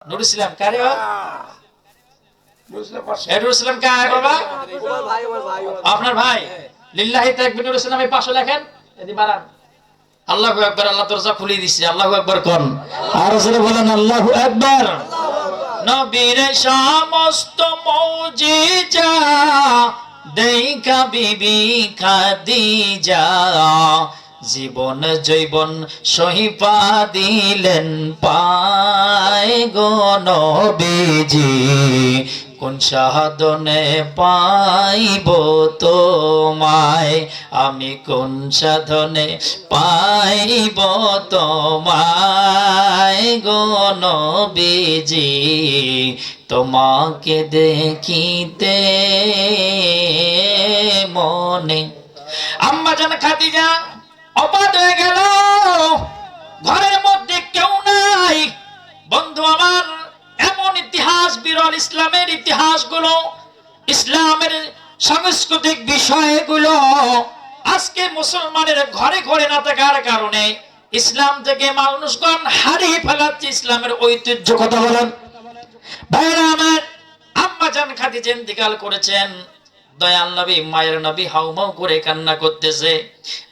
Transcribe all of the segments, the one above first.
নুরুল ইসলাম কারে নুরুল ইসলাম কার বাবা? আপনার ভাই। লিল্লাহি তাকবীর। নুরুল ইসলাম এই পাশে লেখেন, এদি বাড়ান। আল্লাহু আকবার। আল্লাহ দরজা খুলে দিয়েছে। আল্লাহু আকবার কোন, আর জোরে বলেন আল্লাহু আকবার। নবীর সমস্ত মুজিজা দেখা বিবি খাদিজা জীবন জৈবন সহিপা দিলেন পায় গো নবীজি। কোন সাধনে পাইব তোমায়, আমি কোন সাধনে পাইব তোমায় গো নবীজি। তোমাকে দেখিতে মনে। আম্মা জান খাদিজা অবাক হয়ে গেল, ঘরের মধ্যে কেউ নাই। বন্ধু আমার, এমন ইতিহাস, বিরল ইসলামের ইতিহাসগুলো, ইসলামের সাংস্কৃতিক বিষয়গুলো আজকে মুসলমানের ঘরে ঘরে না থাকার কারণে ইসলাম থেকে মানুষগণ হারিয়ে ফেলাচ্ছে ইসলামের ঐতিহ্য। কথা বলেন ভাইরা আমার। আম্মা জান খাদিজা ইন্তেকাল করেছেন। দয়াল নবী, মায়ের নবী হাউমাউ করে কান্না করতেছে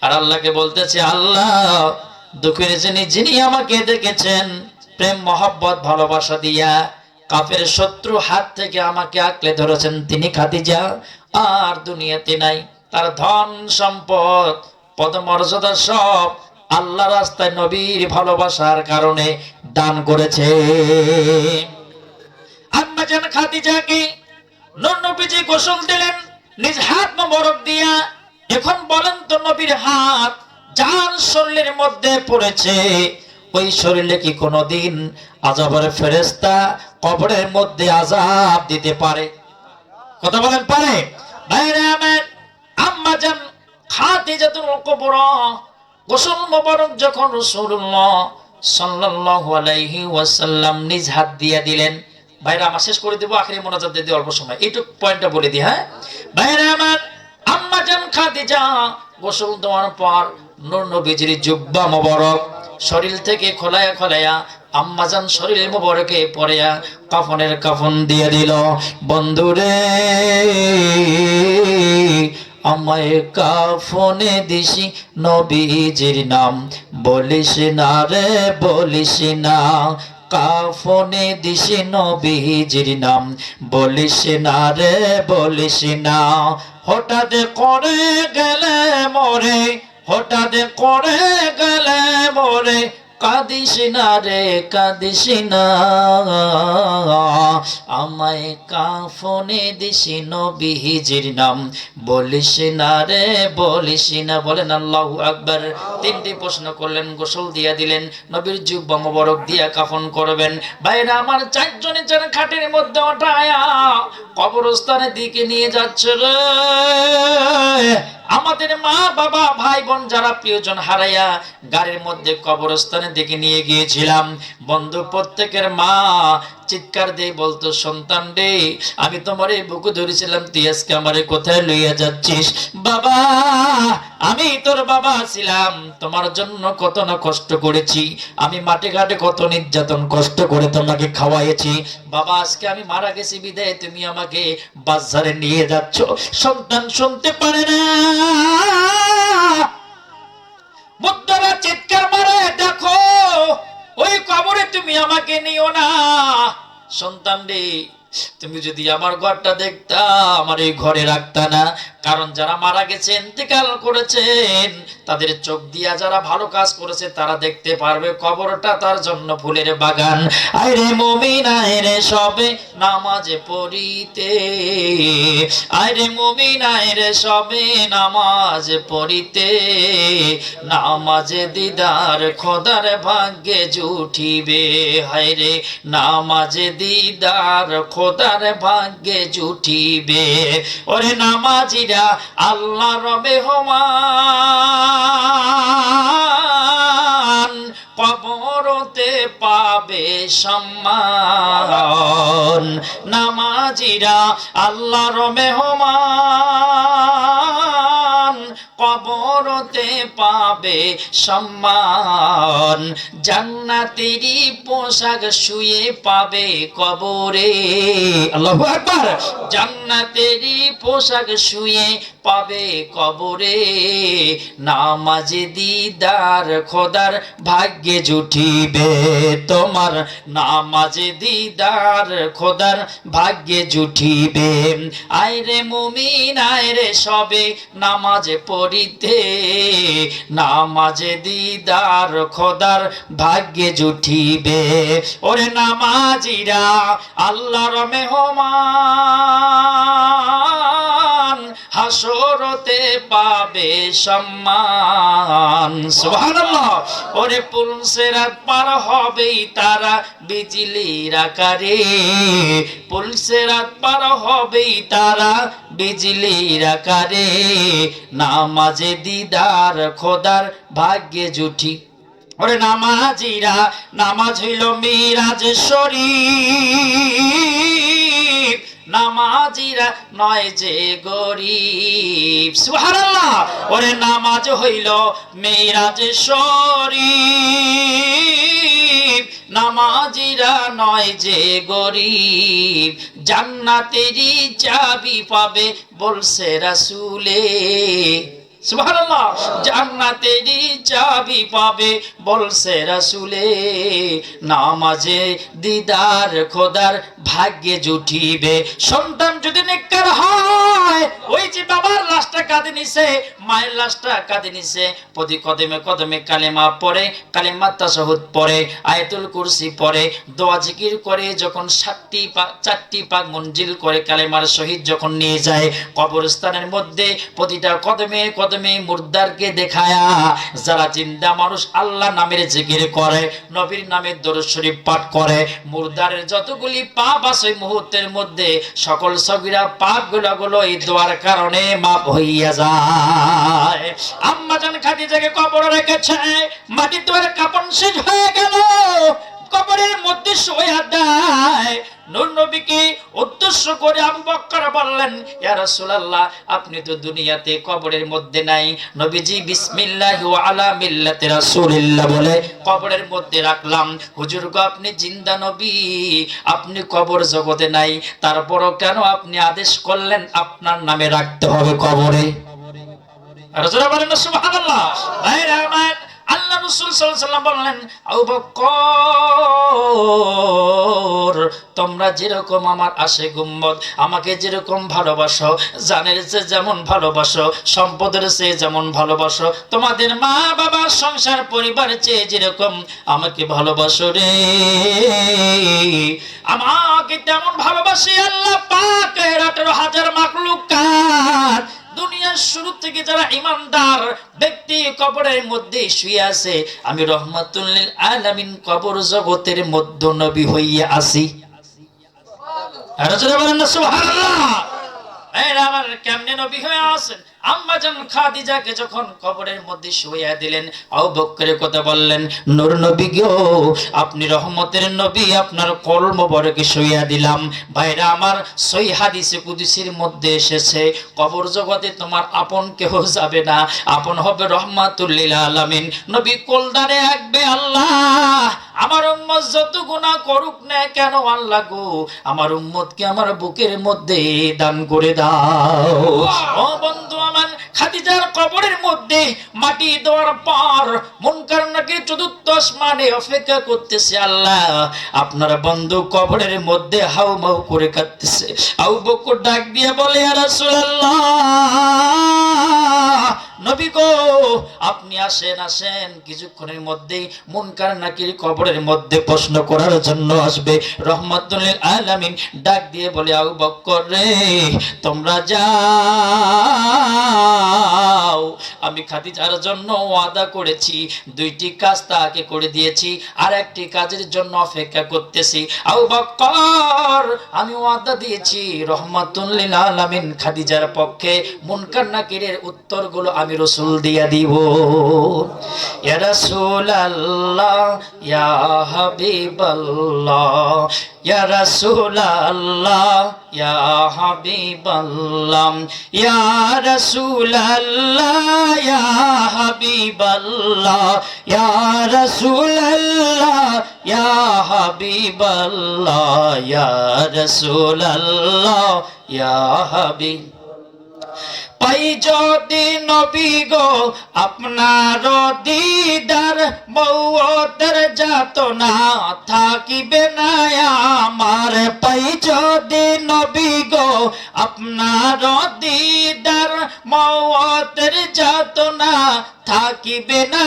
আর আল্লাহকে বলতেছে, আল্লাহ দুঃখের যিনি আমাকে দেখেছেন প্রেম মহব্বত ভালোবাসা দিয়া কাফের শত্রু হাত থেকে আমাকে আঁকলে ধরেছেন, তিনি খাদিজা আর দুনিয়াতে নাই। তার ধন সম্পদ পদমর্যাদা সব আল্লাহ রাস্তায় নবীর ভালোবাসার কারণে দান করেছে। আম্মা জান খাদিজাকে নবীজি গোসল দিলেন নিজ হাত মোবারক দিয়া। এখন বলেন তো, নবীর হাত যার শরীরের মধ্যে পড়েছে ওই শরীরে কি কোনোদিন আযাবের ফেরেশতা কবরের মধ্যে আযাব দিতে পারে? কথা বলেন পারে? ভাইরা আমার, আম্মা জান খাদিজাতুল কুবরা গোসল মোবারক যখন রাসূলুল্লাহ সাল্লাল্লাহু আলাইহি ওয়াসাল্লাম নিজ হাত দিয়া দিলেন। ভাইরা আমার, শেষ করে দেব, আখেরি মোনাজাত দিয়ে অল্প সময় এইটুক পয়েন্টটা বলে দিই। হ্যাঁ ভাইরা আমার, আম্মা জান খাদিজা গোসল দেওয়ার পর নূর নবীজির জুব্বা মোবারক শরীর থেকে খোলায়া খোলায়া আম্মা জান শরীর মোবারকে পড়িয়া কাফনের কাফন দিয়ে দিল। বন্ধুরে আমায় কাফনে দিছি নবীজির নাম বলিস না রে, বলিস না। কাফনে দিছি নবীজির নাম বলিস না রে, বলিস না। হঠাৎ করে গেলে মরে, হঠাৎ করে গেলে মরে, কাঁদিস না রে, কাঁদিস না। আমায় কাফনে দিছি নবীজির নাম বলিস না রে, বলিস না। বলেন আল্লাহু আকবার। তিনটি প্রশ্ন করলেন, গোসল দিয়া দিলেন, নবীর জুব্বা মোবারক দিয়া কাফন করবেন। ভাইরা আমার, চারজনে চার খাটের মধ্যে ওঠায়া কবরস্থানের দিকে নিয়ে যাচ্ছে রে। আমাদের মা বাবা ভাই বোন যারা প্রিয়জন হারাইয়া গাড়ির মধ্যে কবরস্থানের দিকে নিয়ে গিয়েছিলাম, বন্ধু প্রত্যেকের মা চিৎকার দিয়ে বলতো, সন্তান রে আমি তোমার এই বুকু ধরেছিলাম, তুই আজকে আমারে কোথায় লইয়া যাচ্ছিস? বাবা আমি তোর বাবা ছিলাম, তোমার জন্য কত না কষ্ট করেছি, আমি মাঠে ঘাটে কত নির্যাতন কষ্ট করে তোমাকে খাওয়াইছি। বাবা আজকে আমি মারা গেছি বিদায় তুমি আমাকে বাজারে নিয়ে যাচ্ছ। সন্তান শুনতে পারে না, মুদ্দারা চিৎকার মারে, দেখো ওই কবরে তুমি আমাকে নিও না। সন্তান রে তুমি যদি আমার ঘরটা দেখতা, আমার এই ঘরে রাখতা না। কারণ যারা মারা গেছে, ইন্তেকাল করেছেন, তাদের চোখ দিয়া যারা ভালো কাজ করেছে তারা দেখতে পারবে কবরটা তার জন্য ফুলের বাগান। আইরে মুমিন আইরে সবে নামাজে পড়িতে, আইরে মুমিন আইরে সবে নামাজ পড়িতে, নামাজে দিদার খোদার ভাগ্যে জুটিবে। হায়রে নামাজে দিদার খোদার ভাগ্যে জুটিবে। ওরে নামাজিরা আল্লাহ রবে হমান, কবরতে পাবে সম্মান। নামাজিরা আল্লাহর মেহমান, কবরতে হাসরতে পাবে সম্মান, জান্নাতেরই পোশাক শুয়ে পাবে কবরে। আল্লাহু আকবার। জান্নাতেরই পোশাক শুয়ে পাবে কবরে, নামাজে দিদার খোদার ভাগ্যে জুটিবে তোমার, নামাজে দিদার খোদার ভাগ্যে জুটিবে। আইরে মুমিন আইরে সবে নামাজে পড়িতে, নামাজে দিদার খোদার ভাগ্যে জুটিবে। ওরে নামাজিরা আল্লাহর মেহমান, হাসরতে পাবে সম্মান। সুবহানাল্লাহ। ওরে পুলসিরাত পার হবেই তারা বিজলির আকারে, পুলসিরাত পার হবেই তারা বিজলির আকারে, নামাজে দিদার খোদার ভাগ্যে জুটি। ওরে নামাজিরা নামাজ হইল মিরাজ শরীফ, নামাজিরা নয় যে গরিব। সুবহানাল্লাহ। ওরে নামাজ হইল মিরাজ শরীফ, নামাজিরা নয় যে গরিব, জান্নাতেরই চাবি পাবে বলছে রাসূলে। সুবহানাল্লাহ। জান্নাতেরই চাবি পাবে বলছে রাসূলে, নামাজে দিদার খোদার ভাগ্যে জুটিবে। সন্তান যদি নেককার হয়, ওই যে বাবার লাশটা কাঁধে নিছে, মায়ের লাশটা কাঁধে নিছে, প্রতি কদমে কদমে কালেমা পড়ে, কালেমা তাশাহুদ পড়ে, আয়াতুল কুরসি পড়ে, দোয়া জিকির করে, যখন 4টি পাক মঞ্জিল করে কালেমার শহীদ যখন নিয়ে যায় কবরস্থানের মধ্যে, প্রতিটা কদমে কদমে মুর্দারকে দেখায়া, যারা জিন্দা মানুষ আল্লাহ নামের জিকির করে, নবীর নামের দরুদ শরীফ পাঠ করে, মুর্দারের যতগুলি পাপ আছে মুহূর্তের মধ্যে সকল সগীরা পাপগুলো এই দোয়ার কারণে মাপ হইয়া যায়। আম্মা জান খাদিজাকে কবরে রেখেছে, মাটির দোয়ারে কাপড় শেষ হয়ে গেল, কবরের মধ্যে শুয়ে দেয়। নূর নবীকে উদ্দেশ্য করে আবু বকর বললেন, ইয়া রাসূলুল্লাহ, আপনি তো দুনিয়াতে কবরের মধ্যে নাই। নবীজি বিসমিল্লাহি ওয়া আলা মিল্লাতি রাসূলিল্লাহ বলে কবরের মধ্যে রাখলাম। হুজুর গো, আপনি জিন্দা নবী, আপনি কবর জগতে নাই, তারপরও কেন আপনি আদেশ করলেন আপনার নামে রাখতে হবে কবরে? রাসূলুল্লাহ বলেন সুবহানাল্লাহ। আল্লাহ রাসূল সাল্লাল্লাহু আলাইহি ওয়াসাল্লাম বললেন, আবু বকর, তোমরা যেরকম আমার আশিক উম্মত, আমাকে যেরকম ভালোবাসো, জানের চেয়ে যেমন ভালোবাসো, সম্পদের চেয়ে যেমন ভালোবাসো, তোমাদের মা বাবা সংসার পরিবারের চেয়ে যেরকম আমাকে ভালোবাসো রে, আমাকে তেমন ভালোবাসি আল্লাহ পাকের 18,000 মাখলুকাত। দুনিয়ার শুরু থেকে যারা ইমানদার ব্যক্তি কবরের মধ্যে শুয়ে আছে, আমি রহমাতুল লিল আলামিন কবর জগতের মধ্য নবী হইয়া আছি। আর যারা বলেন সুবহানাল্লাহ, এরা আমার কেমনে নবী হয়ে আছেন? আম্মা জান খাদিজাকে যখন কবরের মধ্যে শুইয়া দিলেন, আবু বকরের কথা বললেন, নূর নবী গো, আপনি রহমতের নবী, আপনার কলম মোবারকে শুইয়া দিলাম। ভাইরা আমার, সহিহ হাদিসে কুদসির মধ্যে এসেছে, কবর জগতে তোমার আপন কেহ যাবে না, আপন হবে রহমাতুল লিল আলামিন। নবী কোলদারে রাখবে, আল্লাহ আমার উম্মত যত গুনাহ করুক না কেন, আল্লাহ গো আমার উম্মতকে আমার বুকের মধ্যে দান করে দাও। ও বন্ধু আমার, খাদিজার কবরের মধ্যে মাটি দেওয়ার পর মুনকার নাকির চতুর্থ আসমানে অপেক্ষা করতেছে, আল্লাহ আপনার বন্ধু কবরের মধ্যে হাউমাউ করে কাঁদতেছে। আবু বকর ডাক দিয়ে বলে, ইয়া রাসূলুল্লাহ, নবী গো, আপনি আসেন আসেন, কিছুক্ষণের মধ্যেই মুনকার নাকির কবরের মধ্যে প্রশ্ন করার জন্য আসবে। রহমাতুল লিল আলামিন ডাক দিয়ে বলে, আবু বকর রে, তোমরা যাও, আমি খাদিজার জন্য ওয়াদা করেছি, 2টি কাজ তাকে করে দিয়েছি, আর একটি কাজের জন্য অপেক্ষা করতেছি। আবু বকর, আমি ওয়াদা দিয়েছি রহমাতুল লিল আলামিন খাদিজার পক্ষে মুনকার নাকিরের উত্তর সবগুলো আমি রসুল দিয়া দিব। ইয়া রাসূলুল্লাহ ইয়া হাবিবাল্লাহ, ইয়া রাসূলুল্লাহ ইয়া হাবিবাল্লাহ, ইয়া রাসূলুল্লাহ ইয়া হাবিবাল্লাহ, ইয়া রাসূলুল্লাহ ইয়া হাবিবাল্লাহ, ইয়া রাসূলুল্লাহ ইয়া হাবিব। পাই যদি নবী গো আপনার দিদার, মওতের যাতনা থাকিবে না আমার। পাই যদি নবী গো আপনার দিদার, মওতের যাতনা থাকিবে না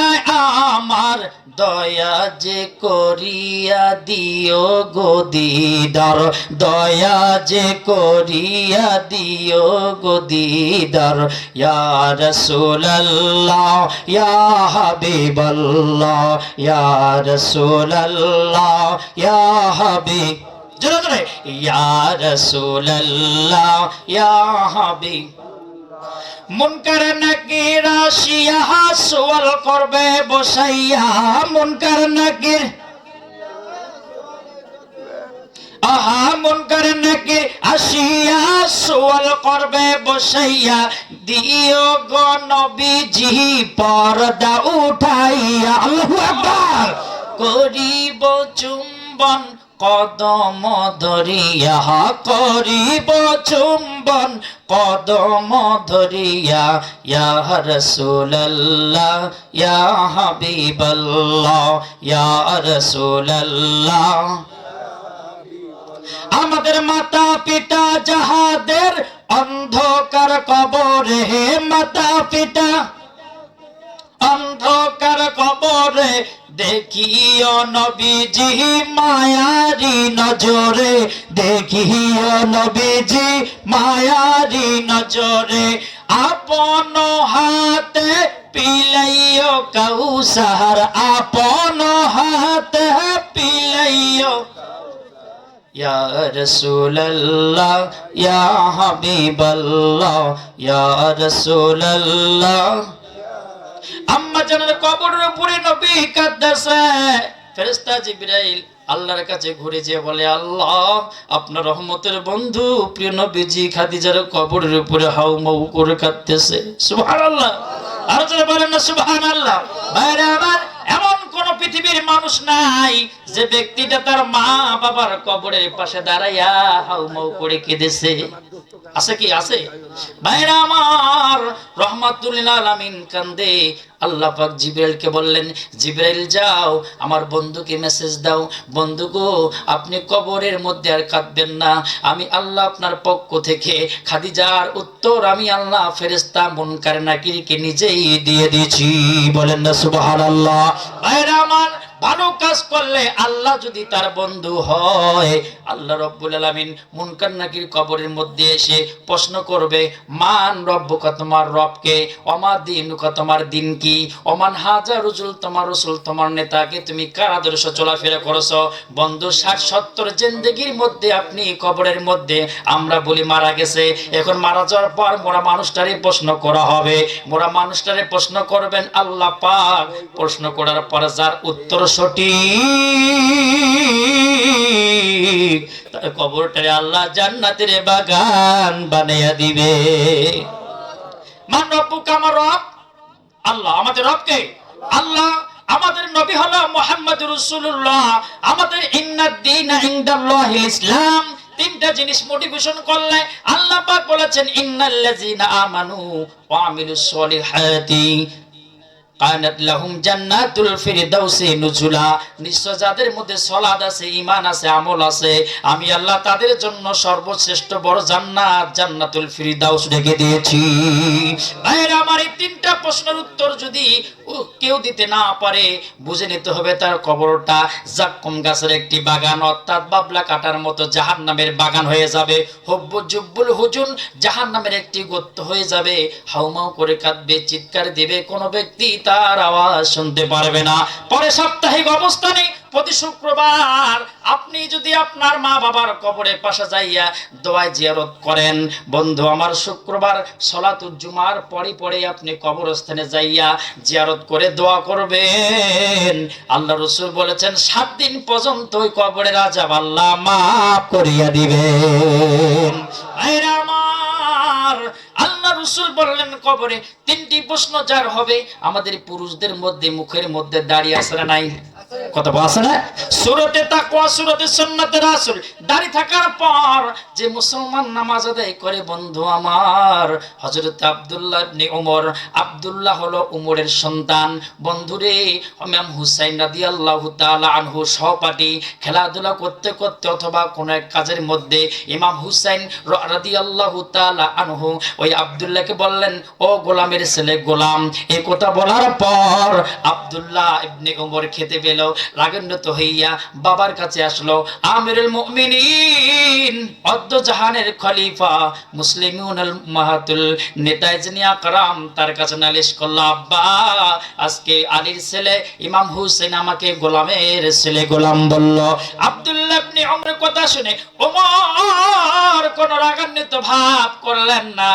আমার। দয়া যে করিয়া দিও গো দিদার, দয়া যে করিয়া দিও গো দিদার। ইয়া রাসূলুল্লাহ ইয়া হাবিবাল্লাহ, ইয়া রাসূলুল্লাহ ইয়া হাবিব। জোরে জোরে ইয়া রাসূলুল্লাহ ইয়া হাবিব। মুনকার নাকির আসিয়া সওয়াল করবে বসাইয়া, মুনকার নাকির আহা মুনকার নাকির আসিয়া সওয়াল করবে বসাইয়া। দিও গো নবীজি পর্দা উঠাইয়া, আল্লাহু আকবার। করিব চুম্বন কদম ধরিয়া, করিব চুম্বন কদম ধরিয়া। ইয়া রাসূলুল্লাহ ইয়া হাবিবাল্লাহ, ইয়া রাসূলুল্লাহ। আমাদের মাতা পিতা যাহাদের অন্ধকার কবরে, মাতা পিতা অন্ধকার কবরে, দেখিও নবীজি মায়ারি নজরে, দেখিও নবীজি মায়ারি নজরে। আপন হাতে পিলাইও কাউসার, আপন হাতে পিলাইও। ইয়া রাসূলুল্লাহ ইয়া হাবিবাল্লাহ, ইয়া রাসূলুল্লাহ। আম্মা জানের কবরের উপরে নবী কাঁদতেছে। ফেরেশতা জিবরাইল আল্লাহর কাছে ঘুরে যেয়ে বলে, আল্লাহ আপনার রহমতের বন্ধু প্রিয় নবীজি খাদিজার কবরের উপরে হাউমাউ করে কাঁদতেছে। সুবহানাল্লাহ, আর যারা বলেন না সুবহানাল্লাহ। ভাইরা আমার, এমন কোন পৃথিবীর মানুষ নাই যে ব্যক্তিটা তার মা বাবার কবরের পাশে দাঁড়াইয়া হাউমাউ করে কেঁদেছে। আছে কি? আছে ভাইরা আমার। রহমাতুল লিল আলামিন কান্দে। আল্লাহ পাক জিবরাইলকে বললেন, জিবরাইল যাও আমার বন্ধুকে মেসেজ দাও, বন্ধু গো আপনি কবরের মধ্যে আর কাঁদবেন না। আমি আল্লাহ আপনার পক্ষ থেকে খাদিজার উত্তর আমি আল্লাহ ফেরেশতা মুনকার নাকিরকে নিজেই দিয়ে দিয়েছি। বলেন না সুবহানাল্লাহ। ভাইরা আমার, ভালো কাজ করলে আল্লাহ যদি তার বন্ধু হয়, আল্লাহ রব্বুল আলামিন মুনকার নাকির কবরের মধ্যে এসে প্রশ্ন করবে, মান রব্বুকা, তোমার রবকে, ওমা দীনুকা, তোমার দিন কি, ওমান হাজা রুজুল, তোমার রাসূল তোমার নেতাকে তুমি কার আদর্শ চলাফেরা করেছো। বন্ধু 60-70 জিন্দেগির মধ্যে আপনি কবরের মধ্যে, আমরা বলি মারা গেছে, এখন মারা যাওয়ার পর মোরা মানুষটারে প্রশ্ন করা হবে। মোরা মানুষটারে প্রশ্ন করবেন আল্লাহ পাক। প্রশ্ন করার পর যার উত্তর সঠিক, তার কবরটারে আল্লাহ জান্নাতের বাগান বানাইয়া দিবে। মান রব্বুকা, আমার রব আল্লাহ। আমাদের রবকে আল্লাহ। আমাদের নবী হলো মুহাম্মদুর রাসূলুল্লাহ। আমাদের ইন্নাদ দীনা ইনদাল্লাহিল ইসলাম। তিনটা জিনিস মোটিভেশন করলে আল্লাহ পাক বলেছেন, ইন্নাল্লাযীনা আমানু ওয়া আমিলুস সলিহাতি কানাত লাহুম জান্নাতুল ফিরদাউসি নুজুলা। নিশ্চয় যাদের মধ্যে সালাত আছে, ঈমান আছে, আমল আছে, আমি আল্লাহ তাদের জন্য সর্বশ্রেষ্ঠ বড় জান্নাত, জান্নাতুল ফিরদাউস রেখে দিয়েছি। ভাইরা আমার, এই তিনটা প্রশ্নের উত্তর যদি কেউ দিতে না পারে, বুঝে নিতে হবে তার কবরটা জাক্কুম গাছের একটি বাগান, অর্থাৎ বাবলা কাটার মতো জাহান্নামের বাগান হয়ে যাবে। হুব্বু জুব্বুল হুজুন, জাহান্নামের একটি গর্ত হয়ে যাবে। হাউমাউ করে কাঁদবে, চিৎকার দিবে। কোন ব্যক্তি চিৎকার আওয়াজ শুনতে পারবে না। পরে সাপ্তাহিক অবস্থানে প্রতি শুক্রবার আপনি যদি আপনার মা বাবার কবরের পাশে যাইয়া দোয়া জিয়ারত করেন, বন্ধু আমার, শুক্রবার সলাতুল জুমার পরে আপনি কবরস্থানে যাইয়া জিয়ারত করে দোয়া করবেন। আল্লাহ রাসূল বলেছেন 7 দিন পর্যন্ত ওই কবরের আযাব আল্লাহ মাফ করিয়া দিবেন। ভাইরা আমার, আল্লাহ রাসূল বললেন কবরে 3টি প্রশ্ন যার হবে। আমাদের পুরুষদের মধ্যে মুখের মধ্যে দাড়ি আছে না নাই? কথা বলছে না? সূরাতে তাকওয়া, সূরাতে সুন্নাতে রাসূল, দাড়ি থাকার পর যে মুসলমান নামাজ আদায় করে, বন্ধু আমার, হযরত আব্দুল্লাহ ইবনে ওমর, আব্দুল্লাহ হলো উমরের সন্তান। বন্ধুরে, ইমাম হুসাইন রাদিয়াল্লাহু তাআলা আনহু সহপাঠী, খেলাধুলা করতে করতে অথবা কোন এক কাজের মধ্যে ইমাম হুসাইন রাদিয়াল্লাহু তাআলা আনহু ওই আব্দুল্লাহকে বললেন, ও গোলামের ছেলে গোলাম। এই কথা বলার পর আব্দুল্লাহ ইবনে ওমর খেতে পেল, রাগান্বিত হইয়া বাবার কাছে আসলো। আমিরুল মুমিনিন, অদ্য জাহানের খলিফা, মুসলিমুল মাহাতুল নেতা ইজনি আকরাম, তার কাছে নালিশ করলো, আব্বা, আজকে আলীর ছেলে ইমাম হুসাইন আমাকে গোলামের ছেলে গোলাম বলল। আব্দুল্লাহ ইবনে ওমরের কথা শুনে ওমর কোন রাগান্বিত ভাব করলেন না,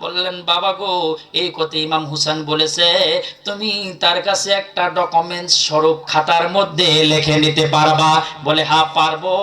বললেন, বাবা গো, এই কথা ইমাম হুসাইন বলেছে, তুমি তার কাছে একটা ডকুমেন্টস স্বরূপ খাতার মধ্যে লিখে নিতে পারবা? বলে, হ্যাঁ পারবো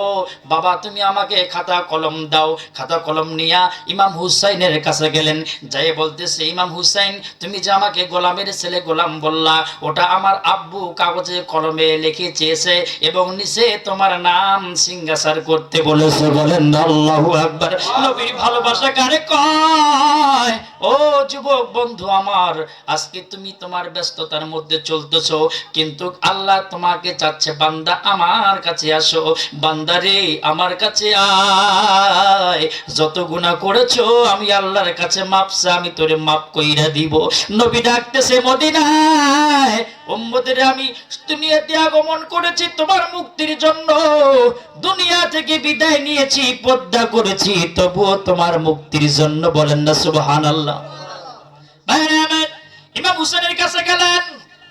বাবা, তুমি আমাকে খাতা কলম দাও। খাতা কলম নিয়া ইমাম হুসাইনের কাছে গেলেন, যাই বলতেছে, ইমাম হুসাইন, তুমি যে আমাকে গোলামের ছেলে গোলাম বললা, ওটা আমার আব্বু কাগজে কলমে লিখে চেয়েছে এবং নিচে তোমার নাম সিগনেচার করতে বলেছে। বলেন আল্লাহু আকবার। নবীর ভালোবাসা কারে কয়? ও যুবক বন্ধু আমার, আজকে তুমি তোমার ব্যস্ততার মধ্যে চলতেছো, কিন্তু আল্লাহ তোমাকে চাচ্ছে, বান্দা আমার কাছে আসো, বান্দারে আমার কাছে আয়, যত গুনাহ করেছো আমি আল্লাহর কাছে মাপ চা, আমি তোরে মাপ কইরা দিব। নবী ডাকতেছে মদিনায়, উম্মতের, আমি দুনিয়াতে আগমন করেছি তোমার মুক্তির জন্য, দুনিয়া থেকে বিদায় নিয়েছি, পর্দা করেছি, তবুও তোমার মুক্তির জন্য। বলেন না সুবহানাল্লাহ। ভাইরা আমার, ইমাম হুসাইনের কাছে গেলেন,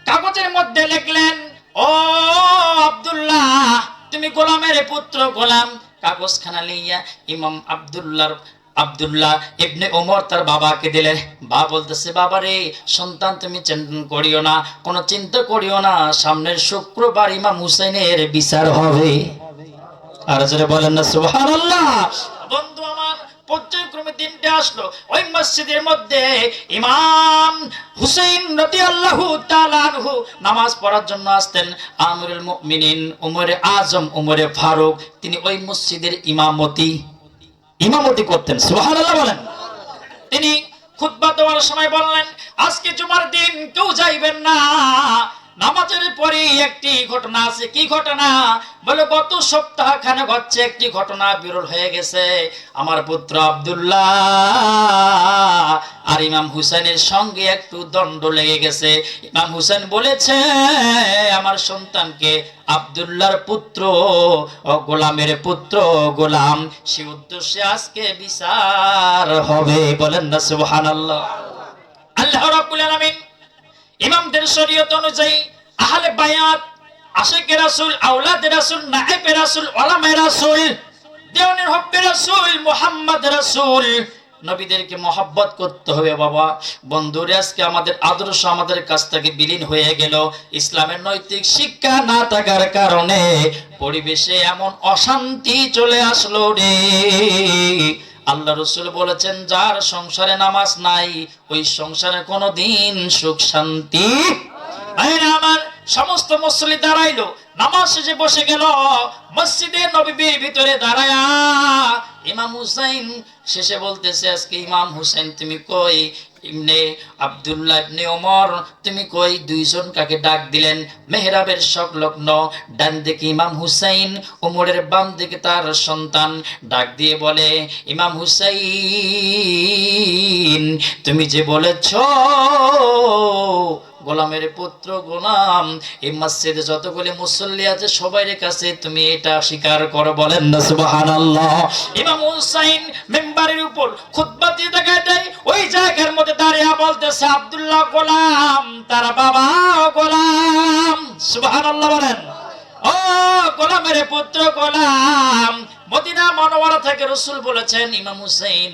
কাগজের মধ্যে লিখলেন, ও আব্দুল্লাহ, তুমি গোলামের পুত্র গোলাম। কাগজখানা লইয়া ইমাম আব্দুল্লাহ ইবনে ওমর তার বাবাকে দিলেন। বাবা বলতেছে, বাবা রে, সন্তান তুমি চিন্তা করিও না, কোনো চিন্তা করিও না, সামনের শুক্রবার ইমাম হুসাইনের বিচার হবে। আর যারা বলেন না সুবহানাল্লাহ। বন্ধু আমার, পর্যায়ক্রমে দিনটা আসলো, ওই মসজিদের মধ্যে ইমাম হুসাইন রাদিয়াল্লাহু তাআলা আনহু নামাজ পড়ার জন্য আসতেন। আমিরুল মুমিনিন উমরে আজম, উমরে ফারুক, তিনি ওই মসজিদের ইমামতি করতেন। সুবহানাল্লাহ বলেন। তিনি খুতবা দেওয়ার সময় বললেন, আজকে জুমার দিন কেউ যাইবেন না, নামাজের পরে একটি ঘটনা আছে। কি ঘটনা? বলে, গত সপ্তাহ খানেক হচ্ছে একটি ঘটনা বিরল হয়ে গেছে। আমার পুত্র আব্দুল্লাহ আর ইমাম হুসাইনের সঙ্গে একটু দ্বন্দ্ব লেগে গেছে। ইমাম হুসাইন বলেছে আমার সন্তানকে, আব্দুল্লাহর পুত্র ও গোলামের পুত্র গোলাম, সে উদ্দেশ্যে আজকে বিচার হবে। বলেন না সুবহানাল্লাহ। আল্লাহ রাব্বুল আলামিন ইমামদের শরীয়ত অনুযায়ী আহলে বায়াত, আশিকে রাসূল, আওলাদে রাসূল, নায়েবে রাসূল, উলামায়ে রাসূল, দেওয়ানের হব্বে রাসূল, মুহাম্মদ রাসূল, নবীদেরকে মহব্বত করতে হবে। বাবা বন্ধুরা, আজকে আমাদের আদর্শ আমাদের কাছ থেকে বিলীন হয়ে গেল। ইসলামের নৈতিক শিক্ষা না থাকার কারণে পরিবেশে এমন অশান্তি চলে আসলো রে। আল্লাহ রাসূল বলেছেন, যার সংসারে নামাজ নাই, ওই সংসারে কোনোদিন সুখ শান্তি। আমার সমস্ত মুসল্লি দাঁড়াইলো, নামাজ শেষে বসে গেল মসজিদে নববীর ভিতরে দাঁড়ায়া। ইমাম হুসাইন শেষে বলতেছে, আজকে ইমাম হুসাইন তুমি কই? ইবনে আব্দুল্লাহ ইবনে ওমর তুমি কই? দুইজন কাকে ডাক দিলেন। মেহরাবের সংলগ্ন ডান দিকে ইমাম হুসাইন, ওমরের বাম দিকে তার সন্তান। ডাক দিয়ে বলে, ইমাম হুসাইন, তুমি যে বলেছ গোলামের পুত্র গোলাম, এই মসজিদে যতগুলি মুসল্লি আছে সবার কাছে তুমি এটা স্বীকার করো, বলেন না সুবহানাল্লাহ। ইমাম হুসাইন মিম্বারের উপর খুতবা দিয়ে দেখায় দেয়, ওই জায়গার মধ্যে দাঁড়িয়ে বলতেছে আব্দুল্লাহ গোলাম, তার বাবা গোলাম। সুবহানাল্লাহ বলেন। ও গোলামের পুত্র গোলাম, মদিনা মনোয়ারা থেকে রাসূল বলেছেন, ইমাম হুসাইন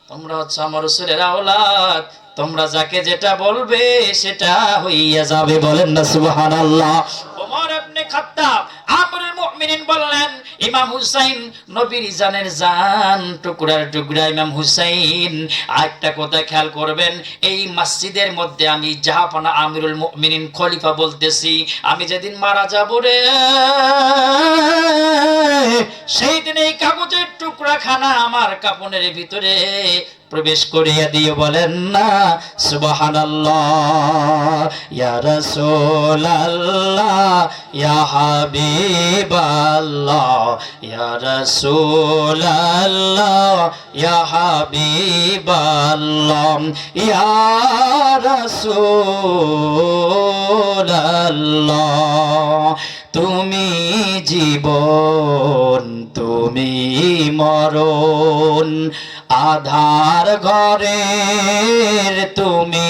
তোমরা হচ্ছে আমার রাসূলের আওলাদ, তোমরা যাকে যেটা বলবে সেটা হইয়া যাবে, বলেন না সুবহানাল্লাহ। ওমর ইবনে খাত্তাব আমিরুল মুমিনিন বললেন, ইমাম হুসাইন নবীর জানের জান, টুকরার টুকরা ইমাম হুসাইন। আরেকটা কথা খেয়াল করবেন, এই মসজিদের মধ্যে আমি জাহাপানা আমিরুল মুমিনিন খলিফা বলতেছি, আমি যেদিন মারা যাব রে, সেই দিন এই কাগজের টুকরা খানা আমার কাপনের ভিতরে প্রবেশ করিয়া দিও, বলেন না সুবহানাল্লাহ। ইয়া রাসূলুল্লাহ ইয়া হাবিবাল্লাহ, ইয়া রাসূলুল্লাহ ইয়া হাবিবাল্লাহ, ইয়া রাসূলুল্লাহ। তুমি জীবন তুমি মরণ, আধার ঘরের তুমি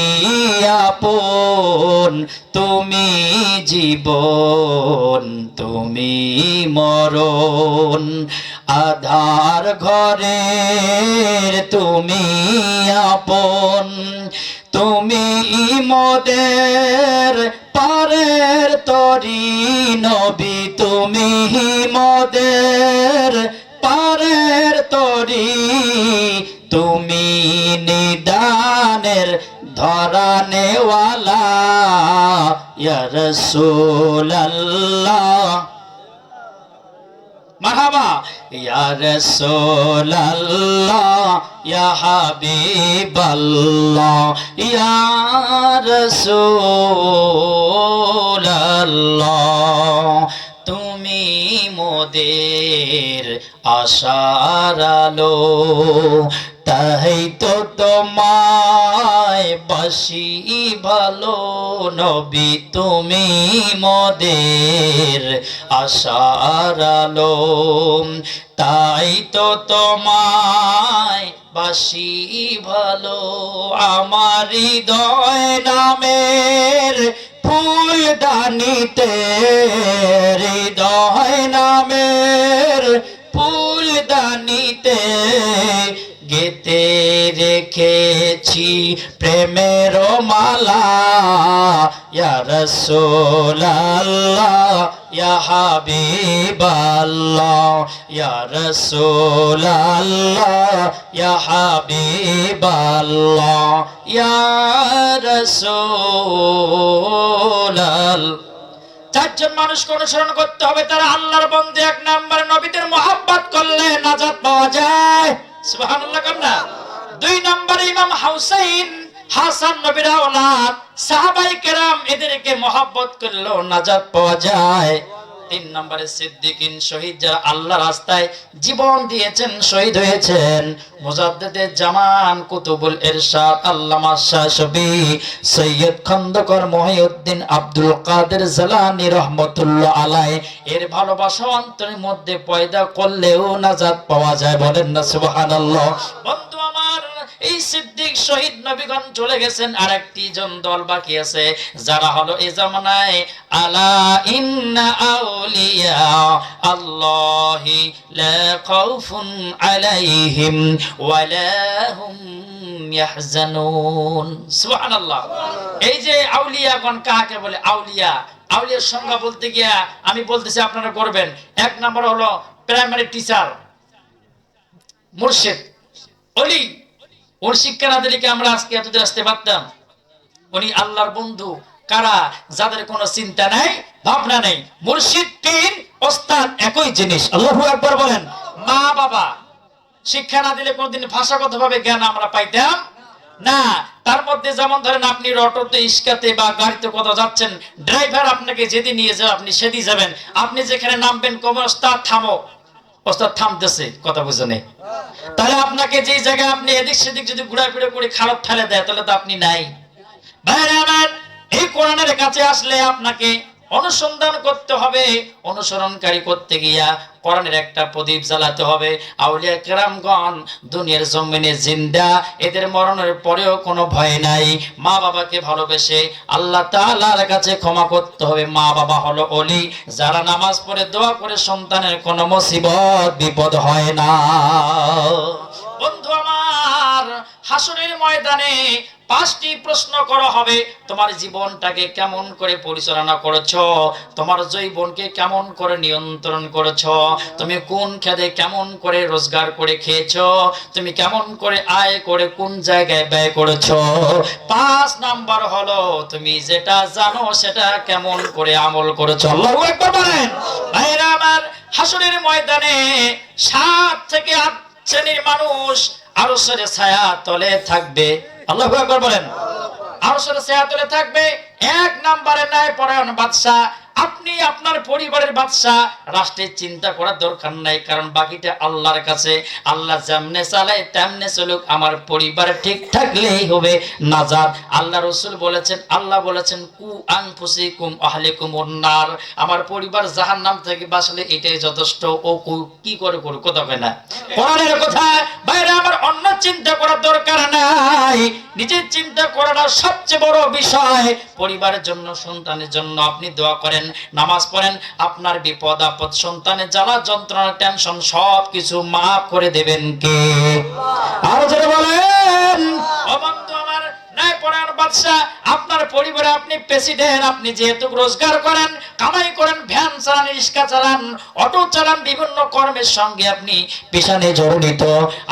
আপন, তুমি জীবন তুমি মরণ, আধার ঘরের তুমি আপন, তুমি মোদের পারের তরি নবী, তুমি মোদের পারের তরি, তুমি নিদানের ধরানেওয়ালা, ইয়া রাসূলুল্লাহ মারহাবা, ইয়া রাসূলুল্লাহ ইয়া হাবিবাল্লাহ, ইয়া রাসূলুল্লাহ। তুমি মোদের আশার আলো, তাই তো তোমায় বাসি ভালো নবী, তুমি মোদের আশার আলো, তাই তো তোমায় বাসি ভালো। আমার হৃদয় নামের ফুলদানিতে, হৃদয় নামের ফুলদানিতে গেতে রেখেছি প্রেমের মালা, ইয়া রাসূলুল্লাহ ইয়া হাবিবাল্লাহ, ইয়া রাসূলুল্লাহ ইয়া হাবিবাল্লাহ, ইয়া রাসূলুল্লাহ। চারজন মানুষকে অনুসরণ করতে হবে, তারা আল্লাহর বন্ধু। এক নাম্বার, নবীদের মোহাব্বত করলে নাজাত পাওয়া যায়, সুবহানাল্লাহ কামনা। দুই নম্বরে ইমাম হুসাইন হাসান নবীর আওলাদ, সাহাবায়ে কেরাম এদেরকে মোহাব্বত করলেও নাজাত পাওয়া যায়। তিন নম্বরে সিদ্দিকিন, শহীদ যারা আল্লাহ রাস্তায় জীবন দিয়েছেন, শহীদ হয়েছেন। মুজাদ্দিদে জামান, কুতুবুল ইরশাদ, আল্লামা শাশবি, সৈয়দ খন্দকার মহিউদ্দিন আব্দুল কাদের জিলানী রাহমাতুল্লাহ আলাইহি, এর ভালোবাসা অন্তরের মধ্যে পয়দা করলেও নাজাত পাওয়া যায়, বলেন না সুবহানাল্লাহ। বন্ধু আমার, এই সিদ্দিক শহীদ নবীগণ চলে গেছেন, আর একটি জন দল বাকি আছে, যারা হলো এই জামানায় আলা ইন্না আউলিয়া আল্লাহি লা খাউফুন আলাইহিম ওয়া লা হুম ইয়াহজানুন, সুবহানাল্লাহ। এই যে আউলিয়াগণ কাকে বলে? আউলিয়া, আউলিয়ার সংজ্ঞা বলতে গিয়া আমি বলতেছি, আপনারা করবেন। এক নাম্বার হলো প্রাইমারি টিচার, মুর্শিদ, ওলি। ওর শিক্ষা না দিলে কি আমরা আজকে এতদূর আসতে পারতাম? উনি আল্লাহর বন্ধু। কারা? যাদের কোনো চিন্তা নাই, ভাবনা নেই। মুর্শিদ, পীর, ওস্তাদ একই জিনিস। আল্লাহু আকবার বলেন। মা বাবা শিক্ষা না দিলে কোনদিন ভাষাগতভাবে জ্ঞান আমরা পাইতাম না। তার মধ্যে যেমন ধরেন, আপনি অটোতে, ইস্কাতে বা গাড়িতে কোথাও যাচ্ছেন, ড্রাইভার আপনাকে যেদিন নিয়ে যাবে আপনি সেদিন যাবেন। আপনি যেখানে নামবেন, কবে ওস্তাদ থামো, ওস্তাদ থামতেছে, কথা বুঝে নেই। তাহলে আপনাকে যে জায়গায় আপনি এদিক সেদিক যদি ঘোরাফেরা করে খারাপ ফেলে দেয়, তাহলে তো আপনি নাই। ভাইরা আমার, এই কোরআনের কাছে আসলে আপনাকে অনুসন্ধান করতে হবে। অনুসরণকারী করতে গিয়া কোরআনের একটা প্রদীপ জ্বালাতে হবে। আউলিয়া কেরামগণ দুনিয়ার জমিনে জিন্দা, এদের মরণের পরেও কোনো ভয় নাই। মা বাবাকে ভালোবেসে আল্লাহ তাআলার কাছে ক্ষমা করতে হবে। মা বাবা হলো ওলি, যারা নামাজ পড়ে দোয়া করে সন্তানের কোনো মুসিবত বিপদ হয় না। বন্ধু আমার, হাসরের ময়দানে 5টি প্রশ্ন করা হবে। তোমার জীবনটাকে কেমন করে পরিচালনা করেছো, তোমার যৌবনকে কেমন করে নিয়ন্ত্রণ করেছো, তুমি কোন খেদে কেমন করে রোজগার করে খেয়েছো, তুমি কেমন করে আয় করে কোন জায়গায় ব্যয় করেছো। 5 নাম্বার হলো তুমি যেটা জানো সেটা কেমন করে আমল করেছো। আল্লাহু আকবার বলেন। ভাইরা আমার, হাসরের ময়দানে 7 থেকে 8 শ্রেণীর মানুষ আরশের ছায়া তলে থাকবে। আল্লাহু আকবার বলেন। আরশের ছায়া তলে থাকবে। 1 নম্বরে ন্যায়পরায়ণ বাদশা। আপনি আপনার পরিবারের বাদশা, রাষ্ট্রের চিন্তা করার দরকার নাই, কারণ বাকিটা আল্লাহর কাছে। আল্লাহ যেমনে চালায় তেমনে চলুক, আমার পরিবার ঠিক থাকলেই হবে নাজাত। আল্লাহ রাসূল বলেছেন, আল্লাহ বলেছেন কু আনফুসিকুম আহলিকুমুন নার, আমার পরিবার জাহান্নাম থেকে বাঁচলে এটাই যথেষ্ট। ও কি করে করুক, কথা কয় না কোরআনের কথা। বাইরে আমার অন্য চিন্তা করার দরকার নাই, নিজের চিন্তা করাটা সবচেয়ে বড় বিষয়। পরিবারের জন্য, সন্তানের জন্য আপনি দোয়া করেন, নামাজ পড়েন, আপনার বিপদ আপদ, সন্তানের জ্বালা যন্ত্রণা টেনশন সব কিছু মাফ করে দেবেন কে? আরো জোরে বলেন। ও বন্ধু আমার, ন্যায়পরায়ণ বাদশা, আপনার পরিবারে আপনি প্রেসিডেন্ট, আপনি যেহেতু রোজগার করেন, কামাই করেন, ভ্যান চালান, রিক্সা চালান, অটো চালান, বিভিন্ন কর্মের সঙ্গে আপনি পেশানে জড়িত।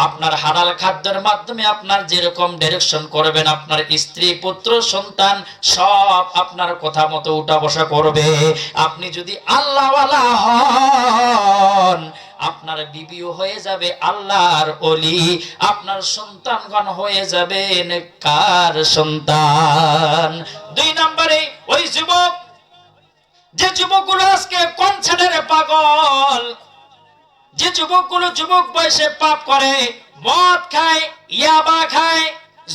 আপনার হালাল খাদ্যের মাধ্যমে আপনার যেরকম ডাইরেকশন করবেন, আপনার স্ত্রী পুত্র সন্তান সব আপনার কথা মতো উঠা বসা করবে। আপনি যদি আল্লাহওয়ালা হন, আপনার বিবিও হয়ে যাবে আল্লাহর ওলি, আপনার সন্তানগণ হয়ে যাবে নেককার সন্তান। 2 নম্বরে ওই যুবক, যে যুবকগুলো আজকে কনসার্টের পাগল, যে যুবকগুলো যুবক বয়সে পাপ করে, মদ খায়, ইয়াবা খায়,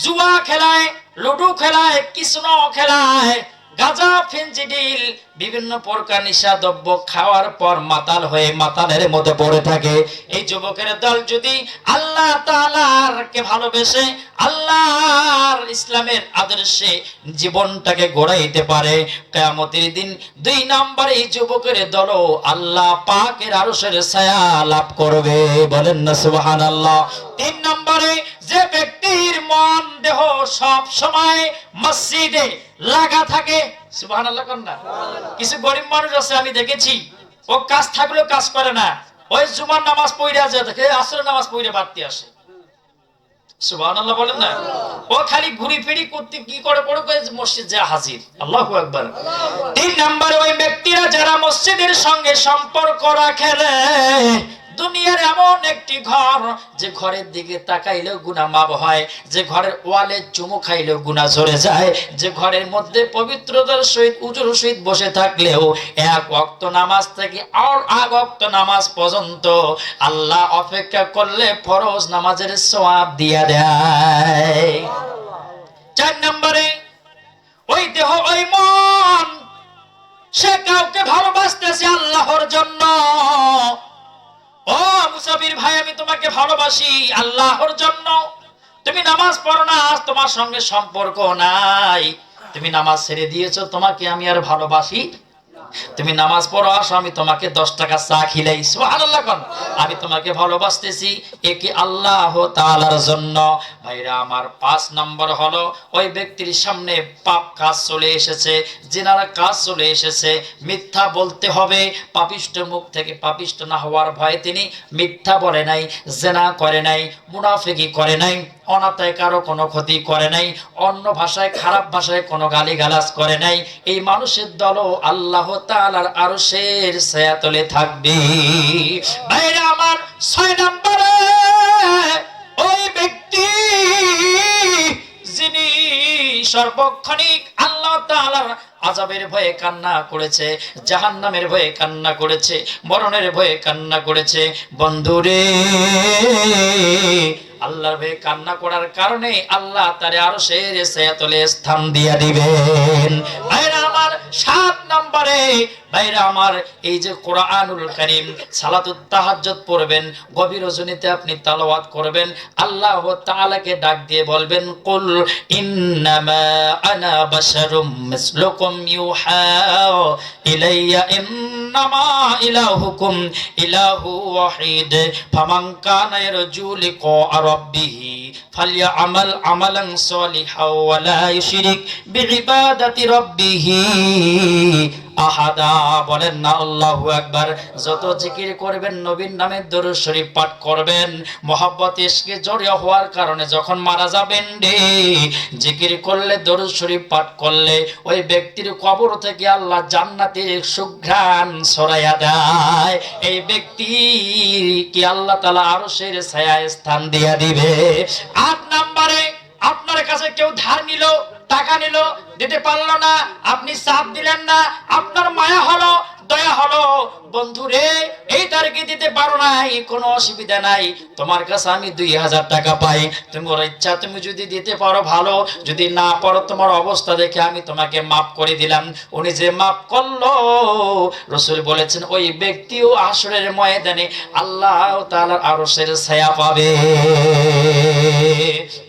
জুয়া খেলায়, লুডু খেলায়, কৃষ্ণ খেলায়, গাঁজা ফেনজিডিল বিভিন্ন প্রকার নিশাদ্রব্য খাওয়ার পর মাতাল হয়ে মাতালের মধ্যে পড়ে থাকে। এই যুবকের দল যদি আল্লাহ তাআলাকে ভালোবেসে আল্লাহর ইসলামের আদর্শে জীবনটাকে গড়াইতে পারে, কিয়ামতের দিন 2 নম্বরে এই যুবকের দল আল্লাহ পাকের আরশের ছায়া লাভ করবে। বলেন না সুবহানাল্লাহ। 3 নম্বরে যে ব্যক্তির মন দেহ সব সময় মসজিদে লাগা থাকে, সুবহানাল্লাহ কোন না। কিছু গরিব মানুষ আছে আমি দেখেছি, ও কাজ থাকলেও কাজ করে না, ওই জুমার নামাজ পড়ে যায়, দেখে আসরের নামাজ পড়ে বাড়তি আসে। সুবহানাল্লাহ বলেন না। ও খালি ঘুরি ফিরি করতে কি করে মসজিদ যা হাজির। আল্লাহু আকবার। 3 নম্বরে ওই ব্যক্তিরা যারা মসজিদের সঙ্গে সম্পর্ক রাখে, দুনিয়ার এমন একটি ঘর যে ঘরের দিকে তাকাইলেও গুনাহ মাফ হয়, যে ঘরের ওয়ালে চুমু খাইলেও গুনাহ ঝরে যায়, যে ঘরের মধ্যে পবিত্রতার সহিত উজুর সহিত বসে থাকলেও 1 ওয়াক্ত নামাজ থেকে আর 1 ওয়াক্ত নামাজ পর্যন্ত আল্লাহ অপেক্ষা করলে ফরজ নামাজের সওয়াব দিয়া দেয়। 4 নম্বরে ওই দেহ ওই মন, সে কাউকে ভালোবাসতেছে আল্লাহর জন্য। ও মুসাফির ভাই, আমি তোমাকে ভালোবাসি আল্লাহর জন্য। তুমি নামাজ পড়ো না, আজ তোমার সঙ্গে সম্পর্ক নাই, তুমি নামাজ ছেড়ে দিয়েছো, তোমাকে আমি আর ভালোবাসি। তুমি নামাজ পড়ো, আসো, আমি তোমাকে 10 টাকা চা খিলাই, সুবহানাল্লাহ কোন, আমি তোমাকে ভালোবাসতেছি, একে আল্লাহ তাআলার জন্য। ভাইরা আমার, 5 নম্বর হলো ওই ব্যক্তির সামনে পাপ কাজ চলে এসেছে, জিনার কাজ চলে এসেছে, মিথ্যা বলতে হবে। পাপিষ্ঠ মুখ থেকে পাপিষ্ঠ না হওয়ার ভয়ে তিনি মিথ্যা বলে নাই, জিনা করে নাই, মুনাফিকি করে নাই, অনাথায় কারো কোনো ক্ষতি করে নাই, অন্য ভাষায় খারাপ ভাষায় কোনো গালিগালাজ করে নাই। এই মানুষের দলও আল্লাহ তাআলার আরশের ছায়াতলে থাকবে। ভাইরা আমার, 6 নম্বরে ওই ব্যক্তি যিনি সর্বক্ষণিক আল্লাহ তাআলার আযাবের ভয়ে কান্না করেছে, জাহান্নামের ভয়ে কান্না করেছে, মরণের ভয়ে কান্না করেছে। বন্ধুরে, আল্লাহর ভয়ে কান্না করার কারণে আল্লাহ তারে আরশের ছায়াতলে স্থান দিয়ে দিবেন। ভাইরা আমার 7 নম্বরে, ভাইরা আমার এই যে কোরআনুল কারীম সালাতুত তাহাজ্জুদ পড়বেন, গভীর রজনীতে আপনি তেলাওয়াত করবেন, আল্লাহ তাআলাকে ডাক দিয়ে বলবেন কুল ইন্নামা আনা বাশারুম মিসলুকুম ইউহা ইলাইয়া ইন্নামা ইলাহুকুম ইলাহু ওয়াহিদ ফামান কানা ইয়ারজু লিকা রাব্বিহি ফালইআমাল আমালান সলিহাও ওয়া লা ইউশরিক বিইবাদাতি রাব্বিহি আহাদা। বলেন না আল্লাহু আকবার। যত জিকির করবেন, নবীর নামে দরুদ শরীফ পাঠ করবেন, মহব্বত ইশকে জড়িয়ে হওয়ার কারণে যখন মারা যাবেন রে, জিকির করলে, দরুদ শরীফ পাঠ করলে ওই ব্যক্তির কবর থেকে আল্লাহ জান্নাতের সুঘ্রাণ ছড়াইয়া দেয়। এই ব্যক্তি কি আল্লাহ তাআলা আরশের ছায়ায় স্থান দিয়া দিবে। 8 নম্বরে, আপনার কাছে কেউ ধার নিল, টাকা নিল, দিতে পারলো না, আপনি চাপ দিলেন না, আপনার মায়া হলো, দয়া হলো, বন্ধু রে এই তারিখে দিতে পারো নাই, কোনো অসুবিধা নাই, তোমার কাছে আমি 2000 টাকা পাই, তোমার ইচ্ছা, তুমি যদি দিতে পারো ভালো, যদি না পারো তোমার অবস্থা দেখে আমি তোমাকে মাফ করে দিলাম। উনি যে মাফ করলো, রাসূল বলেছেন ওই ব্যক্তিও হাসরের ময়দানে আল্লাহ তাআলার আরশের ছায়া পাবে।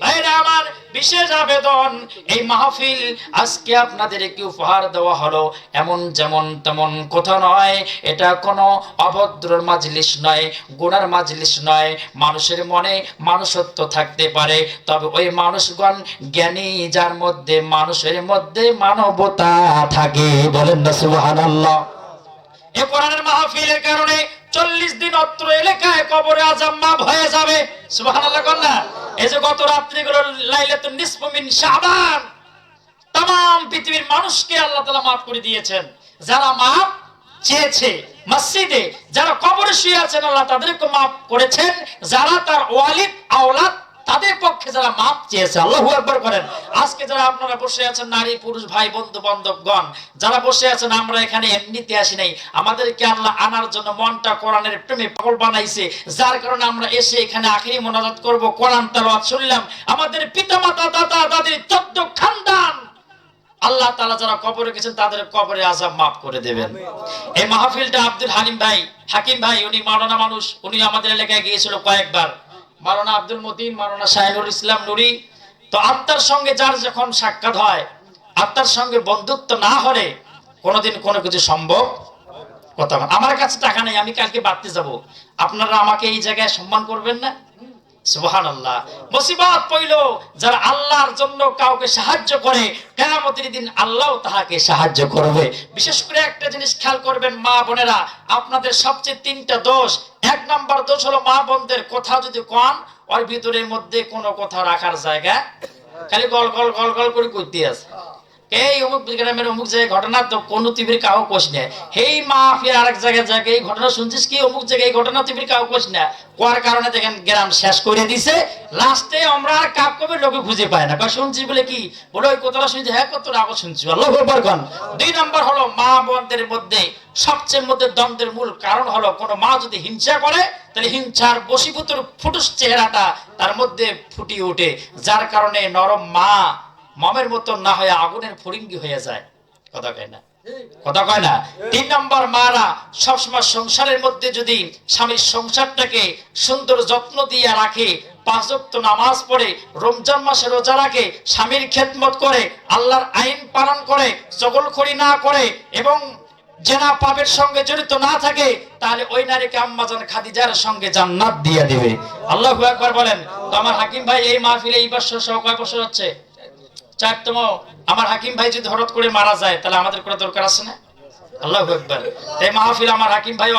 ভাইরা আমার, বিশেষ আবেদন, এই মাহফিল আজকে আপনাদেরকে উপহার দেওয়া হলো, এমন যেমন তেমন কথা নয়, এটা কোনো অভদ্র মাজলিস নয়, গুনার মাজলিস নয়। মানুষের মনে মানুষত্ব থাকতে পারে, তবে ওই মানুষগণ জ্ঞানী, যার মধ্যে মানুষের মধ্যে মানবতা থাকে। বলেন না সুবহানাল্লাহ। এই কোরআনের মাহফিলের কারণে 40 দিন অত্র এলাকায় কবরে আযাব মাফ হয়ে যাবে। সুবহানাল্লাহ কোন না? এই যে গত রাত্রিগুলো লাইলাতুন নিসফু মিন শাবান, तमाम পৃথিবীর মানুষকে আল্লাহ তাআলা মাফ করে দিয়েছেন। যারা মাফ চেয়েছে, মসজিদে যারা কবরে শুয়ে আছেন আল্লাহ তাদেরকে মাফ করেছেন, যারা তার ওয়ালিদ আওলাদ তাদের পক্ষে যারা মাফ চেয়েছে, আল্লাহু আকবার করেন। আজকে যারা আপনারা বসে আছেন, নারী পুরুষ ভাই বন্ধু বান্ধবগণ যারা বসে আছেন, আমরা এখানে এমনিতে আসি নাই, আমাদেরকে আল্লাহ আনার জন্য মনটা কোরআনের প্রেমে পাগল বানাইছে, যার কারণে আমরা এসে এখানে আখিরি মুনাজাত করব, কোরআন তেলাওয়াত শুনলাম। আমাদের পিতামাতা, দাদা দাদির 14 খানদান আল্লাহ তাআলা যারা কবরে গেছেন তাদের কবরে আযাব মাফ করে দেবেন। এই মাহফিলটা আব্দুল হালিম ভাই, হাকিম ভাই, উনি মাওলানা মানুষ, উনি আমাদের এলাকায় গিয়েছিল কয়েকবার, মাওলানা আব্দুল মতিন, মাওলানা শাহিনুল ইসলাম নুরি। তো আত্মার সঙ্গে যার যখন সাক্ষাৎ হয়, আত্মার সঙ্গে বন্ধুত্ব না হলে কোনোদিন কোনো কিছু সম্ভব কথা না। আমার কাছে টাকা নেই, আমি কালকে বাড়তে যাব, আপনারা আমাকে এই জায়গায় সম্মান করবেন না? সুবহানাল্লাহ। মুসিবত পড়ল, যারা আল্লাহর জন্য কাউকে সাহায্য করে, কিয়ামতের দিন আল্লাহ তাহাকে সাহায্য করবে। বিশেষ করে একটা জিনিস খেয়াল করবেন মা বোনেরা, আপনাদের সবচেয়ে 3টা দোষ। 1 নাম্বার দোষ হলো মা বোনদের কথা যদি কন, ওর ভিতরের মধ্যে কোনো কথা রাখার জায়গা, খালি গল গল গল গল করে কইতে আছে। এই অমুক গ্রামের অমুক জায়গায় ঘটনা, তো কোনো টিভির কাউ কোশ না, হেই মা ফির আরেক জায়গায় এই ঘটনা শুনছিস কি, অমুক জায়গায় এই ঘটনা টিভির কাউ কোশ না, কোয়ার কারণে দেখেন গ্রাম শেষ করে দিছে। লাস্টে আমরা আর কাপ কবে লোকে খুঁজে পায় না, শুনছি বলে কি বলে ওই কথাটা শুনছি, হ্যাঁ কতটা আগে শুনছি, আল্লাহু আকবার কোন। 2 নাম্বার হলো মা বোনদের মধ্যে সবচেয়ে মধ্যে দ্বন্দ্বের মূল কারণ হলো কোন মা যদি হিংসা করে, তাহলে হিংসার বশীভূতর ফুটুস চেহারাটা তার মধ্যে ফুটিয়ে ওঠে, যার কারণে নরম মা মামের মতো না হয়ে আগুনের ফড়িঙ্গি হয়ে যায়। কথা কয় না? কথা কয় না? 3 নম্বর, মারা সবসময় সংসারের মধ্যে যদি স্বামীর সংসারটাকে সুন্দর যত্ন দিয়ে রাখে, 5 ওয়াক্ত নামাজ পড়ে, রমজান মাসে রোজা রাখে, স্বামীর খেদমত করে, আল্লাহর আইন পালন করে, চগলখড়ি না করে এবং জেনা পাপের সঙ্গে জড়িত না থাকে, তাহলে ওই নারীকে আম্মাজান খাদিজার সঙ্গে জান্নাত দিয়ে দিবে। আল্লাহু আকবার বলেন। তো আমার হাকিম ভাই এই মাহফিলে এই বছর সহ কয় বছর হচ্ছে? 4তম। আমার হাকিম ভাই যদি হঠাৎ করে মারা যায় তাহলে আমাদের কোনো দরকার আছে না? আল্লাহু আকবার। এই মাহফিল আমার হাকিম ভাই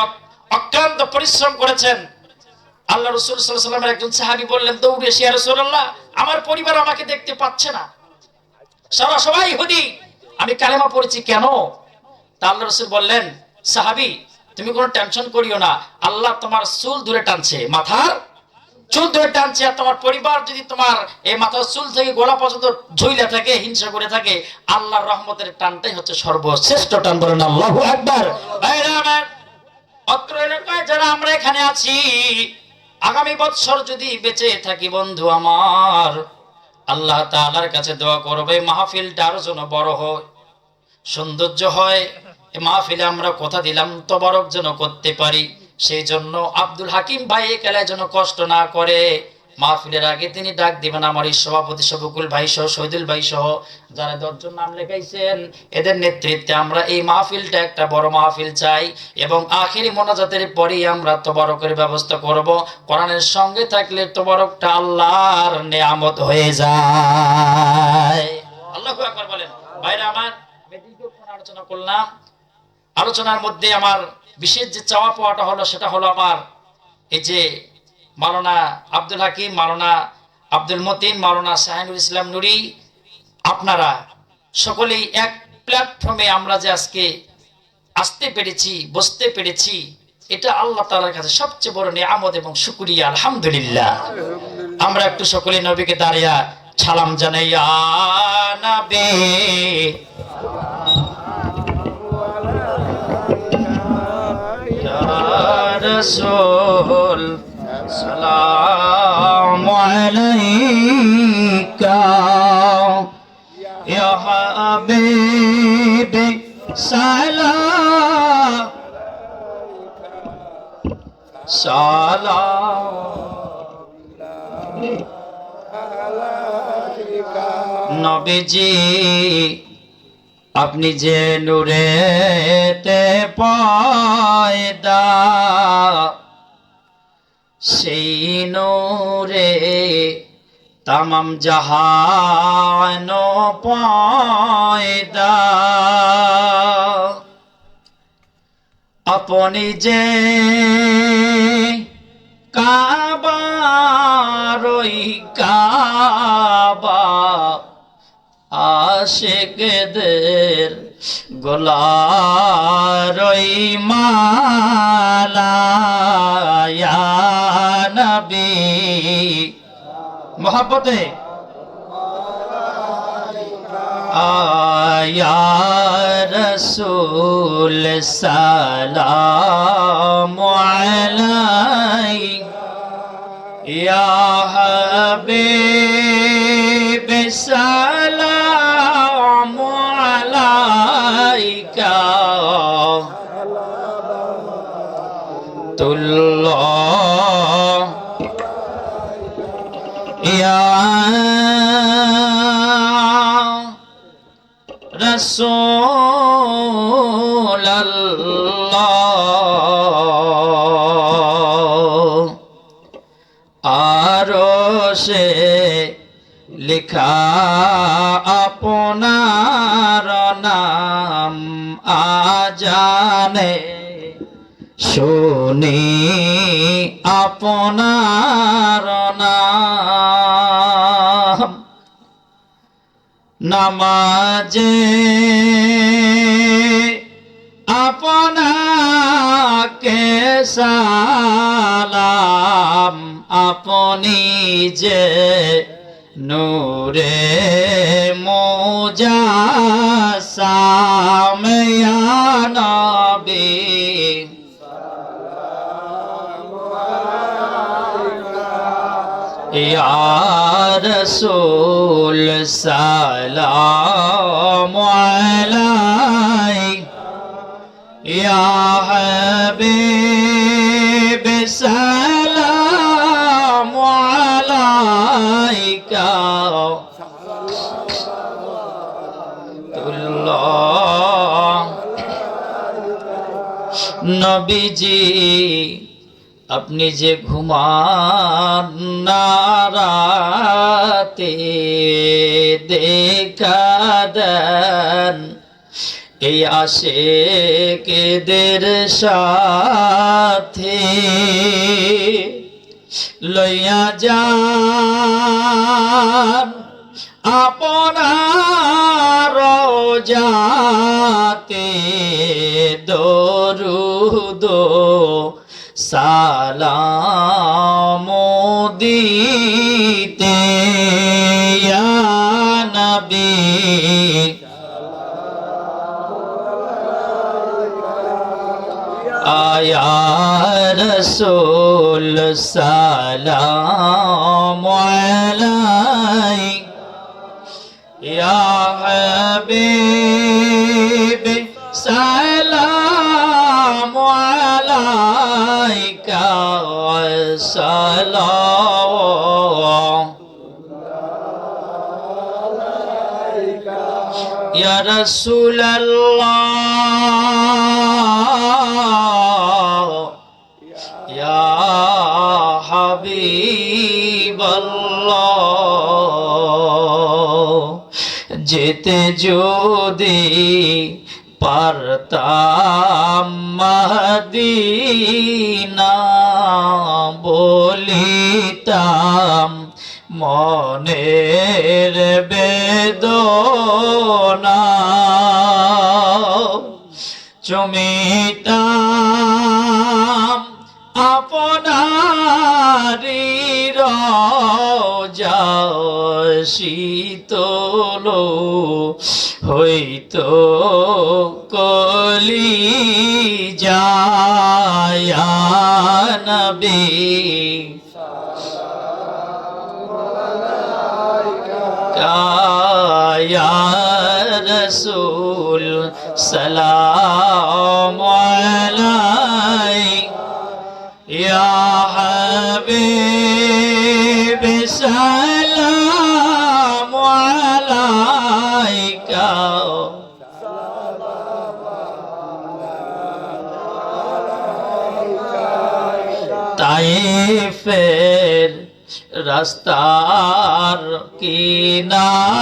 অক্লান্ত পরিশ্রম করেছেন। আল্লাহ রাসূল সাল্লাল্লাহু আলাইহি ওয়াসাল্লামের একজন সাহাবী বললেন দৌড়ে এসে, ইয়া রাসূলুল্লাহ, আমার পরিবার আমাকে দেখতে পাচ্ছে না, সবাই ইহুদি, আমি কালেমা পড়েছি কেন? তা আল্লাহ রাসূল বললেন, সাহাবী তুমি কোনো টেনশন করিও না, আল্লাহ তোমার চুল ধরে টানছে, মাথার চুল ধরে টানছে, আর তোমার পরিবার যদি তোমার এই মাথার চুল থেকে গোড়া পর্যন্ত ঝুইলা থাকে, হিংসা করে থাকে, আল্লাহর রহমতের টানটাই হচ্ছে সর্বশ্রেষ্ঠ টান। বলেন আল্লাহু আকবার। ভাইরা আমার, অত্র এলাকায় যারা আমরা এখানে আছি, আগামী বছর যদি বেঁচে থাকি বন্ধু আমার, আল্লাহ তাআলার কাছে দোয়া করবে মাহফিলটা আরো যেন বড় হয়, সৌন্দর্য হয়। এই মাহফিলে আমরা কথা দিলাম তবারক যেন করতে পারি। সেই জন্য আব্দুল হাকিম ভাই একালে যেন কষ্ট না করে, মাহফিলের আগে তিনি ডাক দিবেন আমার এই সভাপতি শফিকুল ভাই সহ শহীদুল ভাই সহ যারা 10 জন নাম লেখাইছেন, এদের নেতৃত্বে আমরা এই মাহফিলটা একটা বড় মাহফিল চাই। এবং আখিরি মোনাজাতের পরেই আমরা তবারকের ব্যবস্থা করব। কোরআনের সঙ্গে থাকলে তবারকটা আল্লাহর নেয়ামত হয়ে যায়। আল্লাহু আকবার বলেন। ভাইরা আমার, আলোচনা করলাম, আলোচনার মধ্যে আমার বিশেষ যে চাওয়া পাওয়াটা হলো সেটা হলো আমার এই যে মাওলানা আব্দুল হাকিম, মাওলানা আব্দুল মতিন, মাওলানা শাহিনুল ইসলাম নুরি, আপনারা সকলেই এক প্ল্যাটফর্মে আমরা যে আজকে আসতে পেরেছি, বসতে পেরেছি, এটা আল্লাহ তাআলার কাছে সবচেয়ে বড় নিয়ামত এবং শুকরিয়া। আলহামদুলিল্লাহ। আমরা একটু সকলে নবীকে দাঁড়িয়ে সালাম জানাই। ইয়া নবী রসূল সালামু আলাইকা ইয়া হাবিবি সালাম নবীজি আপনি যে নূরেতে পয়দা, সেই নূরে তামাম জাহান পয়দা। আপনি যে কাবার ওই কাবা, আশিকদের গলার ওই মালা। ইয়া নবী মোহাব্বতে ইয়া রাসূল সালামু আলাইকা ইয়া হাবিব সালামু আলাইকা তুল্লাহ ইয়া রাসূলুল্লাহ। আরশে লিখা আপনার নাম, আজানে শুনি আপনার নাম। নামাজে আপনাকে সালাম, আপনি যে নূরে মুজাসসাম। ইয়া নবী ইয়া রাসূল সালামু আলাইকা ইয়া হাবিব সালামু আলাইকা তুল্লাহ। নবীজি আপনি যে ঘুমান না রাতে, দেখা দেন এই আশিকদের সাথে। লইয়া যান আপনার রওজাতে, দরুদ সালাম দিতে। ইয়া নবী ইয়া রাসূল সালামু আলাইকা ইয়া হাবিব সালামু আলাইকা সালাম ইয়া রাসূলুল্লাহ ইয়া হাবিবাল্লাহ যেতে যদি পারতাম মদিনা বলিতাম মনের বেদনা চুমিতাম আপনারি রওজা শীতল হইতো কলিজা নবী ইয়া রাসূল সালামু আলাইকা ইয়া হাবিব সালামু আলাইকা তাইফের রাস্তার কিনারে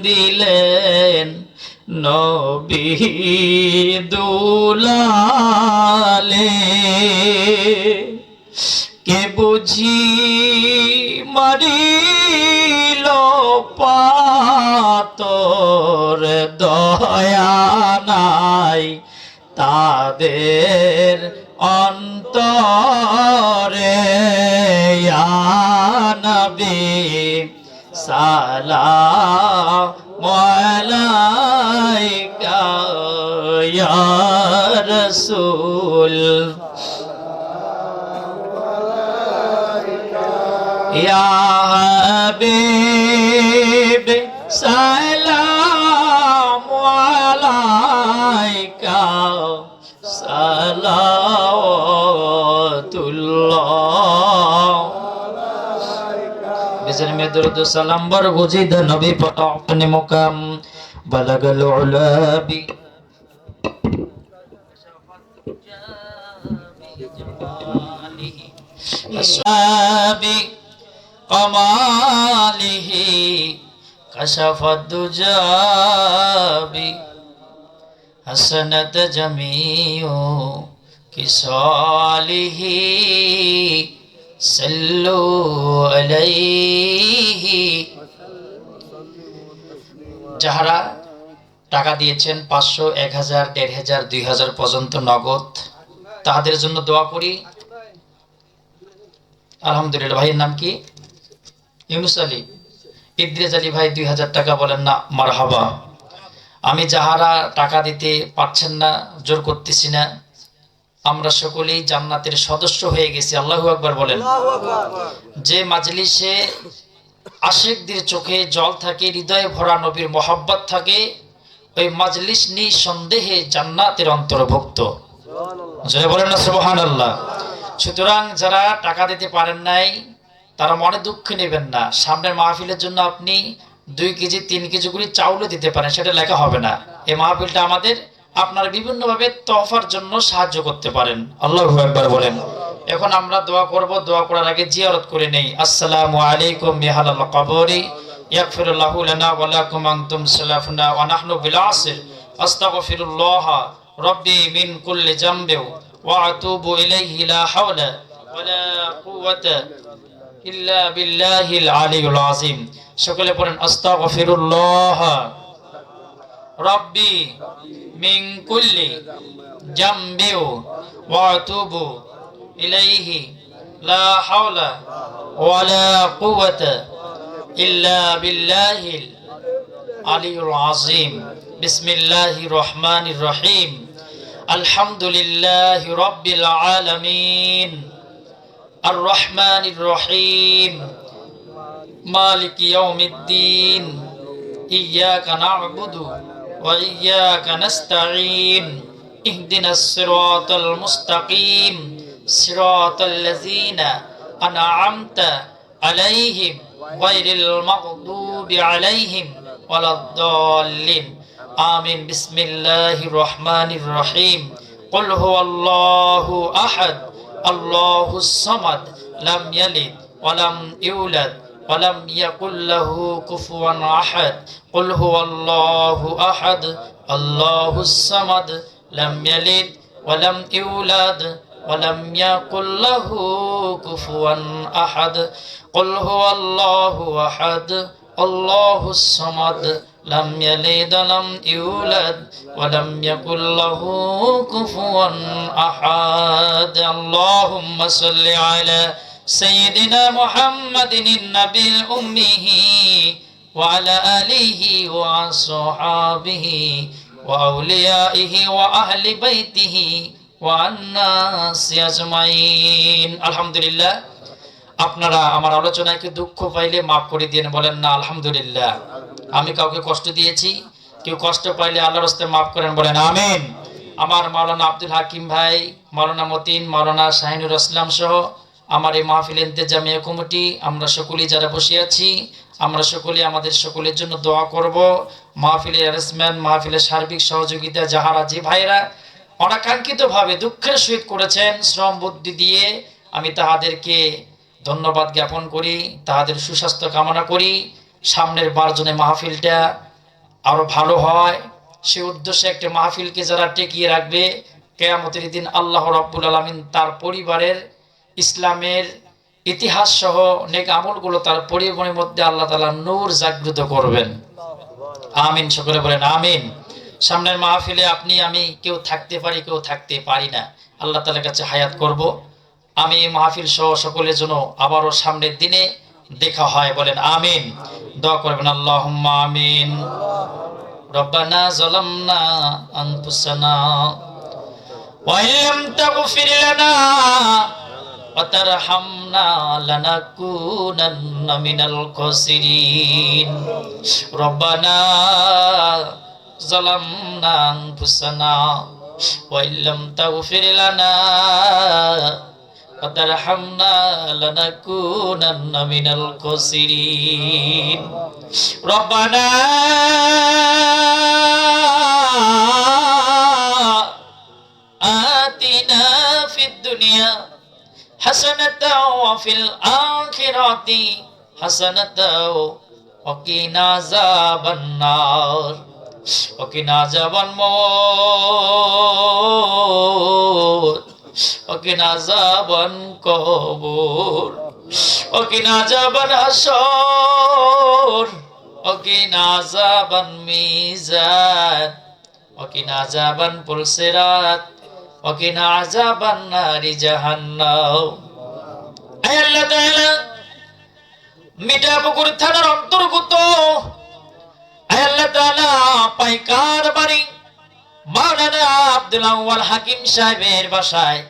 কান্দিলেন নবী দুলালে কে বুঝি মারিল পাতর দয়া নাই তাদের অন্তরে ইয়া নবী সালামু আলাইকা ইয়া রাসূল ইয়া হাবিব সালামু আলাইকা সালাওয়াতুল্লাহ বিজনে में दरूद सलाम बर गुजिद नबी पर अपने मुकाम बलगल उलाबी अस्हाबी कमालिही कशफत दुजाबी हसनत जमीओ किसालिही सल्लु अलैहि যাহারা টাকা দিয়েছেন 500 1000 1500 2000 পর্যন্ত নগদ তাদের জন্য দোয়া করি আলহামদুলিল্লাহ ভাইয়ের নাম কি ইউনুস আলী ইদ্রিস আলী ভাই 2000 টাকা বলেন না মারহাবা আমি যাহারা টাকা দিতে পারছেন না জোর করতেছি না আমরা সকলেই জান্নাতের সদস্য হয়ে গেছি আল্লাহু আকবার বলেন যে মাজলিসে আশিকদের চোখে জল থাকে হৃদয়ে ভরা নবীর মোহাব্বত থাকে ওই মাজলিস নিঃসন্দেহে জান্নাতের অন্তর্ভুক্ত জয় বলেন না সুবহানাল্লাহ সুতরাং যারা টাকা দিতে পারেন নাই তারা মনে দুঃখ নেবেন না সামনের মাহফিলের জন্য আপনি 2 কেজি 3 কেজি করে চাউলও দিতে পারেন সেটা লেখা হবে না এই মাহফিলটা আমাদের আপনারা বিভিন্ন ভাবে তোহফার জন্য সাহায্য করতে পারেন আল্লাহু আকবার বলেন এখন আমরা দোয়া করব দোয়া করার আগে জিয়ারত করে নেই আসসালামু আলাইকুম বিহালাল কবরি ইয়াগফিরুল্লাহু লানা ওয়া লাকুম আনতুম সালাফুনা ওয়া নাহনু বিল আসর আস্তাগফিরুল্লাহ রাব্বি মিন কুল্লি জামবি ওয়া আতুবু ইলাইহি লা হাওলা ওয়া লা কুওয়াতা ইল্লা বিল্লাহিল আলিয়্যিল আযীম সকলে পড়েন আস্তাগফিরুল্লাহ রাব্বি মিন কুল্লি জামবি ওয়া আতুবু ইলাইহি লা হাওলা ওয়া লা কুওয়াতা ইল্লা বিল্লাহিল আলিয়্যিল আযীম বিসমিল্লাহির রহমানির রহিম আলহামদুলিল্লাহি রাব্বিল আলামিন আর রহমানির রহিম মালিকি ইয়াউমিদ্দিন ইয়্যাকা না'বুদু ওয়া ইয়্যাকা নাস্তাঈন ইহদিনাস সিরাতাল মুস্তাকিম সিরাতাল লাযীনা আন'আমতা আলাইহিম গায়রিল মাগদুবি আলাইহিম ওয়ালাদ-দাল্লিন আমিন। বিসমিল্লাহির রহমানির রহিম। কুল হুয়াল্লাহু আহাদ আল্লাহুস সামাদ লাম ইয়ালিদ ওয়া লাম ইউলাদ ওয়া লাম ইয়াকুল লাহু কুফুয়ান আহাদ। কুল হুয়াল্লাহু আহাদ আল্লাহুস সামাদ লাম ইয়ালিদ ওয়া লাম ইউলাদ ওয়া লাম ইয়াকুল লাহু কুফুয়ান আহাদ। কুল হুয়াল্লাহু আহাদ আল্লাহুস সামাদ লাম ইয়ালিদ ওয়া লাম ইউলাদ ওয়া লাম ইয়াকুল লাহু কুফুয়ান আহাদ। আল্লাহুম্মা সাল্লি আলা সাইয়্যিদিনা মুহাম্মাদিন নাবিল উম্মিহি ওয়া আলা আলিহি ওয়া আসহাবিহি ওয়া আউলিয়াইহি ওয়া আহলি বাইতিহি ওয়া আন-নাসি আজমাইন। আলহামদুলিল্লাহ। আপনারা আমার আলোচনায় কি দুঃখ পাইলে মাফ করে দিন, বলেন না আলহামদুলিল্লাহ। আমি কাউকে কষ্ট দিয়েছি, কেউ কষ্ট পাইলে আল্লাহর রাস্তায় মাফ করেন, বলেন আমিন। আমার মাওলানা আব্দুল হাকিম ভাই, মাওলানা মতিন, মাওলানা শাহিনুর ইসলাম সহ আমার এই মাহফিল ইন্তেজামিয়া কমিটি, আমরা সকলেই যারা বসে আছি, আমরা সকলেই আমাদের সকলের জন্য দোয়া করব। মাহফিলের অ্যারেঞ্জমেন্ট, মাহফিলের সার্বিক সহযোগিতা যাহারা যে ভাইরা অনাকাঙ্ক্ষিতভাবে দুঃখের সহিত করেছেন শ্রম বুদ্ধি দিয়ে, আমি তাহাদেরকে ধন্যবাদ জ্ঞাপন করি, তাহাদের সুস্বাস্থ্য কামনা করি। সামনের বার জনে মাহফিলটা আরো ভালো হয়, সে উদ্দেশ্যে একটা মাহফিলকে যারা টেকিয়ে রাখবে, কিয়ামতের দিন আল্লাহ রাব্বুল আলামিন তার পরিবারের ইসলামের ইতিহাস সহ নেক আমলগুলো তার পরিবারের মধ্যে আল্লাহ তাআলা নূর জাগ্রত করবেন। আমিন, সকলে বলেন আমিন। সামনের মাহফিলে আপনি আমি কেউ থাকতে পারি, কেউ থাকতে পারি না, আল্লাহ তাআলার কাছে হায়াত করব। আমি মাহফিল সহ সকলের জন্য আবারও সামনের দিনে দেখা হয়, বলেন আমিন। দোয়া করবেন আল্লাহুম্মা আমিন। রব্বানা যালামনা আনফুসানা ওয়া ইল্লাম তাগফির লানা ওয়া তারহামনা লানাকুনান্না মিনাল খাসিরিন। রব্বানা যালামনা আনফুসানা ওয়া ইল্লাম তাগফির লানা وترحمنا لنكونن من الخاسرين ربنا آتنا في الدنيا حسنة وفي الآخرة حسنة وقنا عذاب النار وقنا عذاب الموت وقنا عذاب القبر وقنا عذاب الحشر وقنا عذاب الميزان وقنا عذاب الصراط وقنا عذاب النار جهنم। আয় আল্লাহ তাআলা, মিঠাপুকুর থানার অন্তর্গত আয় আল্লাহ তাআলা পাইকার বাড়ি মাওলানা আব্দুল আউয়াল হাকিম সাহেবের বাসায়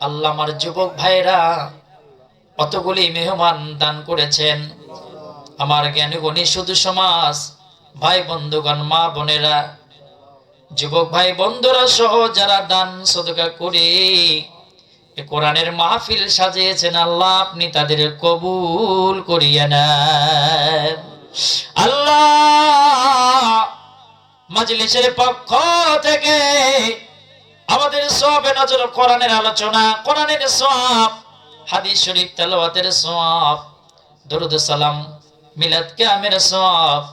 আল্লাহ আমার যুবক ভাইরা কতগুলি মেহমান দান করেছেন। আমার জ্ঞানীগুণী শুধু সমাজ, ভাই বন্ধুগণ, মা বোনেরা, যুবক ভাই বন্ধুরা সহ যারা দান সদকা করে কোরআনের মাহফিল সাজিয়েছেন, আল্লাহ আপনি তাদের কবুল করিয়া নেন। আল্লাহ মাজলিসের পক্ষ থেকে আমাদের সওয়াবে নজর কোরআনের আলোচনা, কোরআনের সওয়াব, হাদিস শরীফ তেলাওয়াতের সওয়াব, দরুদ সালাম, মিলাদ কিয়ামের সওয়াব,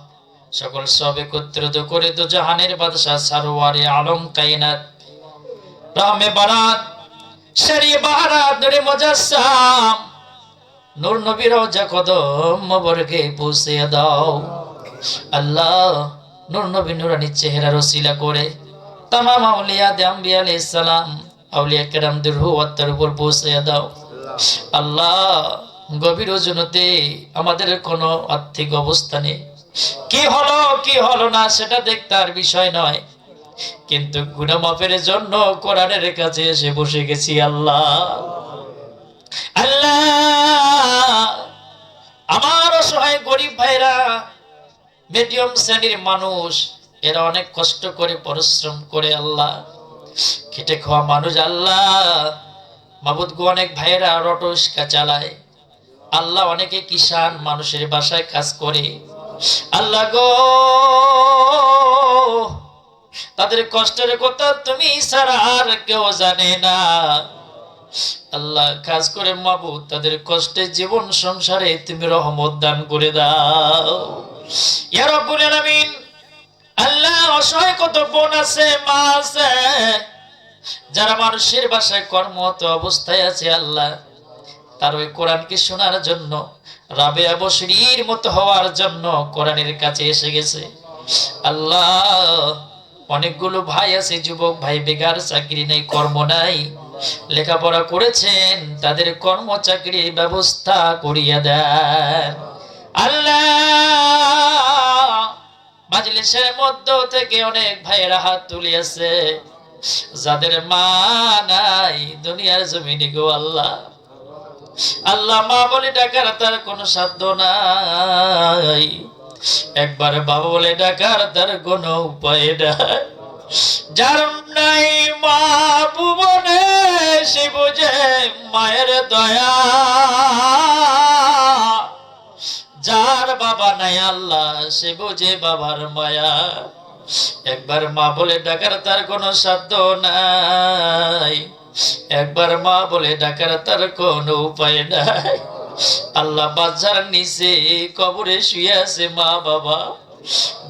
সকল সওয়াব একত্রিত করে তো জাহানের বাদশা সারওয়ারে আলম কায়নাত রামে বারাত শরী বারাত নূরে মুজাসসাম নূর নবীর রওজা কদম মোবারকে পৌঁছে দাও। আল্লাহ নূর নবী নুরানি চেহারা রসিলা করে তামাম আউলিয়া আম্বিয়া আলাইহিস সালাম, আউলিয়া কেরামদের রূহাতের উপর পৌঁছে দাও। আল্লাহ গভীর রজনীতে আমাদের কোনো আর্থিক অবস্থা নেই, কি হলো কি হলো না সেটা দেখতে আর বিষয় নয়, কিন্তু গুনাহ মাফের জন্য কোরআনের কাছে এসে বসে গেছি আল্লাহ। আল্লাহ, আমার অসহায় গরিব ভাইরা, মিডিয়াম শ্রেণীর মানুষ, এরা অনেক কষ্ট করে পরিশ্রম করে আল্লাহ, খেটে খাওয়া মানুষ আল্লাহ। মাবুদ গো, অনেক ভাইরা অটো রিক্সা চালায় আল্লাহ, অনেকে কিষান মানুষের বাসায় কাজ করে আল্লাহ গো, তাদের কষ্টের কথা তুমি ছাড়া আর কেউ জানে না আল্লাহ। কাজ করে মাবুদ তাদের কষ্টের জীবন সংসারে তুমি রহমত দান করে দাও ইয়া রাব্বুল আলামিন। আল্লাহ, অসহায় কত বোন আছে, মা আছে, যারা মানুষের বাসায় কর্মরত অবস্থায় আছে আল্লাহ, তার ওই কোরআনকে শোনার জন্য, রাবেয়া বসরির মতো হওয়ার জন্য কোরআনের কাছে এসে গেছে আল্লাহ। অনেকগুলো ভাই আছে, যুবক ভাই, বেকার, চাকরি নেই, কর্ম নাই, লেখাপড়া করেছেন, তাদের কর্ম চাকরির ব্যবস্থা করিয়া দেন আল্লাহ। মাজলিসের মধ্য থেকে অনেক ভাইয়েরা হাত তুলিয়াছে, যাদের মা নাই দুনিয়ার জমিনে গো আল্লাহ। আল্লাহ, মা বলে ডাকার তার কোনো সাধ্য নাই, একবার বাবা বলে ডাকার তার কোনো উপায় নাই। যার নাই মা ভুবনে সে বোঝে মায়ের দয়া, যার বাবা নাই আল্লাহ সে বোঝে বাবার মায়া। একবার মা বলে ডাকার তার কোনো সাধ্য নাই, একবার মা বলে ডাকার তার কোনো উপায় নাই আল্লাহ। বাজার নিচে কবরে শুয়ে আছে মা বাবা,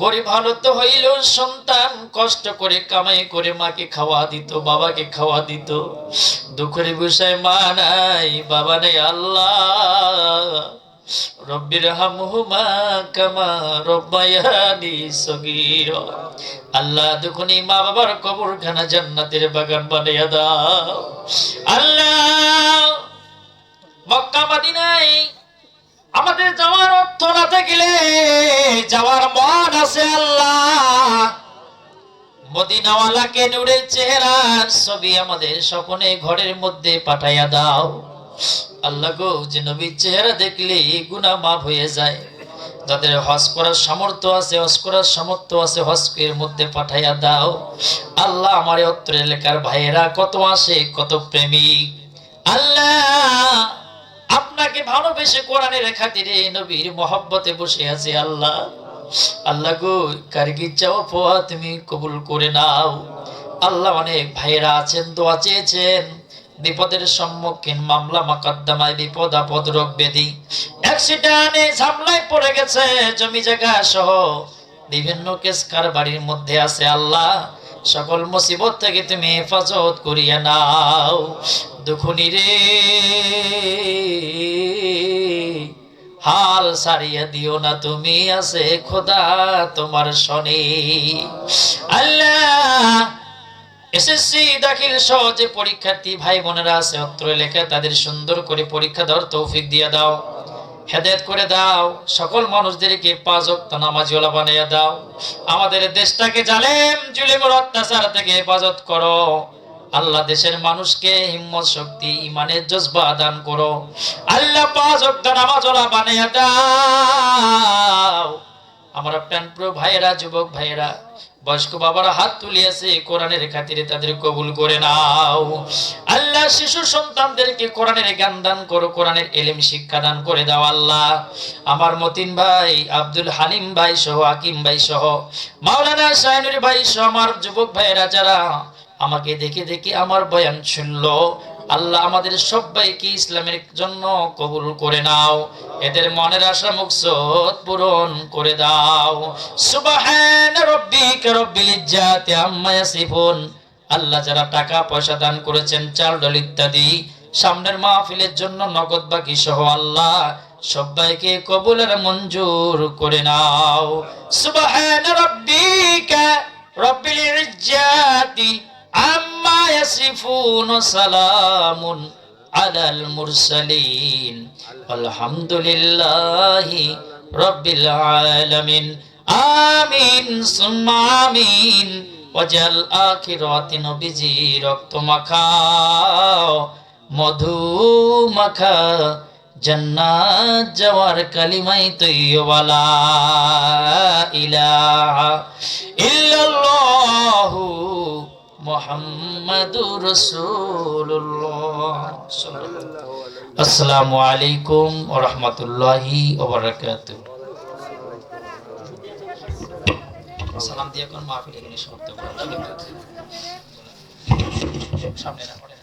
গরিব হালত হইল সন্তান কষ্ট করে কামাই করে মাকে খাওয়া দিত, বাবাকে খাওয়া দিত, দুঃখের বিষয় মা নাই বাবা নাই আল্লাহ। রব্বির হামহুমা কামা রব্বায়ানি সগীরা। আল্লাহ, দুখনি মা বাবার কবরখানা জান্নাতের বাগান বানাইয়া দাও আল্লাহ। মক্কা মদিনায় আমাদের যাওয়ার অর্থ না থাকলে যাওয়ার মন আছে আল্লাহ। মদিনাওয়ালাকে নূরের চেহারার ছবি আমাদের স্বপ্নে ঘরের মধ্যে পাঠাইয়া দাও আল্লাহ গো। যে নবীর চেহারা দেখলে গুনাহ মাফ হয়ে যায়, যাদের হজ করার সামর্থ্য আছে, হজ করার সামর্থ্য আছে, হজের মধ্যে পাঠাইয়া দাও আল্লাহ। আমার অত্র এলাকার ভাইয়েরা কত আসে, কত প্রেমিক আল্লাহ, আপনাকে ভালোবেসে কোরআনের খাতিরে নবীর মহব্বতে বসে আছে আল্লাহ। আল্লাহ গো, কারগির চাওয়া পোয়া তুমি কবুল করে নাও আল্লাহ। অনেক ভাইয়েরা আছেন, দোয়া চেয়েছেন, বিপদের সম্মুখীন, মামলা মোকদ্দমায়, বিপদ আপদ, রোগ ব্যাধি, অ্যাক্সিডেন্টে ঝামেলায় পড়ে গেছে, জমি জায়গা সহ বিভিন্ন কেস কারবারির মধ্যে আছে আল্লাহ। সকল মুসিবত থেকে তুমি হেফাজত করিয়া নাও। দুখুনি রে হাল সারিয়া দিও না, তুমি আছে খোদা তোমার শনি আল্লাহ। এসএসসি দাখিল সহ যে পরীক্ষার্থী ভাই বোনেরা আছে অত্র এলাকায়, তাদের সুন্দর করে পরীক্ষা দেওয়ার তৌফিক দিয়ে দাও, হেদায়েত করে দাও। সকল মানুষদেরকে পাঁচ ওয়াক্ত নামাজিওয়ালা বানাইয়া দাও। আমাদের দেশটাকে জালেম জুলুমের অত্যাচার থেকে হেফাজত করো আল্লাহ। দেশের মানুষকে হিম্মত, শক্তি, ইমানের জজবা দান করো আল্লাহ। পাঁচ ওয়াক্ত নামাজিওয়ালা বানাইয়া দাও। আমরা প্রাণপ্র ভাইয়েরা, যুবক ভাইয়েরা, বয়স্ক বাবারা হাত তুলিয়াছে কোরআনের খাতিরে, তাদের কবুল করে নাও আল্লাহ। শিশু সন্তানদেরকে কোরআনের জ্ঞান দান করো, কোরআনের ইলম শিক্ষা দান করে দাও আল্লাহ। আমার মতিন ভাই, আব্দুল হালিম ভাই সহ, হাকিম ভাই সহ, মাওলানা শাহিনুর ভাই সহ, আমার যুবক ভাইয়েরা যারা আমাকে দেখে দেখে আমার বয়ান শুনলো আল্লাহ, আমাদের সবাইকে ইসলামের জন্য কবুল করে নাও। এদের মনের আশা মুকসদ পূরণ করে দাও। সুবহান রাব্বিকা রব্বিল ইজ্জাতি আম্মা ইয়াসিফুন। আল্লাহ, যারা টাকা পয়সা দান করেছেন, চাল ডাল ইত্যাদি, সামনের মাহফিলের জন্য নগদ বাকি সহ আল্লাহ সবাইকে কবুল আর মঞ্জুর করে নাও। সুবহান রাব্বিকা রব্বিল ইজ্জাতি আম্মা ইয়াসিফুন, সালামুন আলাল মুরসালিন, আলহামদুলিল্লাহি রাব্বিল আলামিন। আমিন সুম্মা আমিন ওয়াজাল আখিরাতি নবীজি রক্ত মাখা মধু মাখা জান্নাত যাওয়ার কালিমাই তৈয়বা লা ইলাহা ইল্লাল্লাহু মুহাম্মাদুর রাসূলুল্লাহ। আসসালামু আলাইকুম ওয়া রাহমাতুল্লাহি ওয়া বারাকাতুহু। সালাম দিয়ে কোন মাহফিল এখানে সমাপ্ত করা সামনে না পড়ে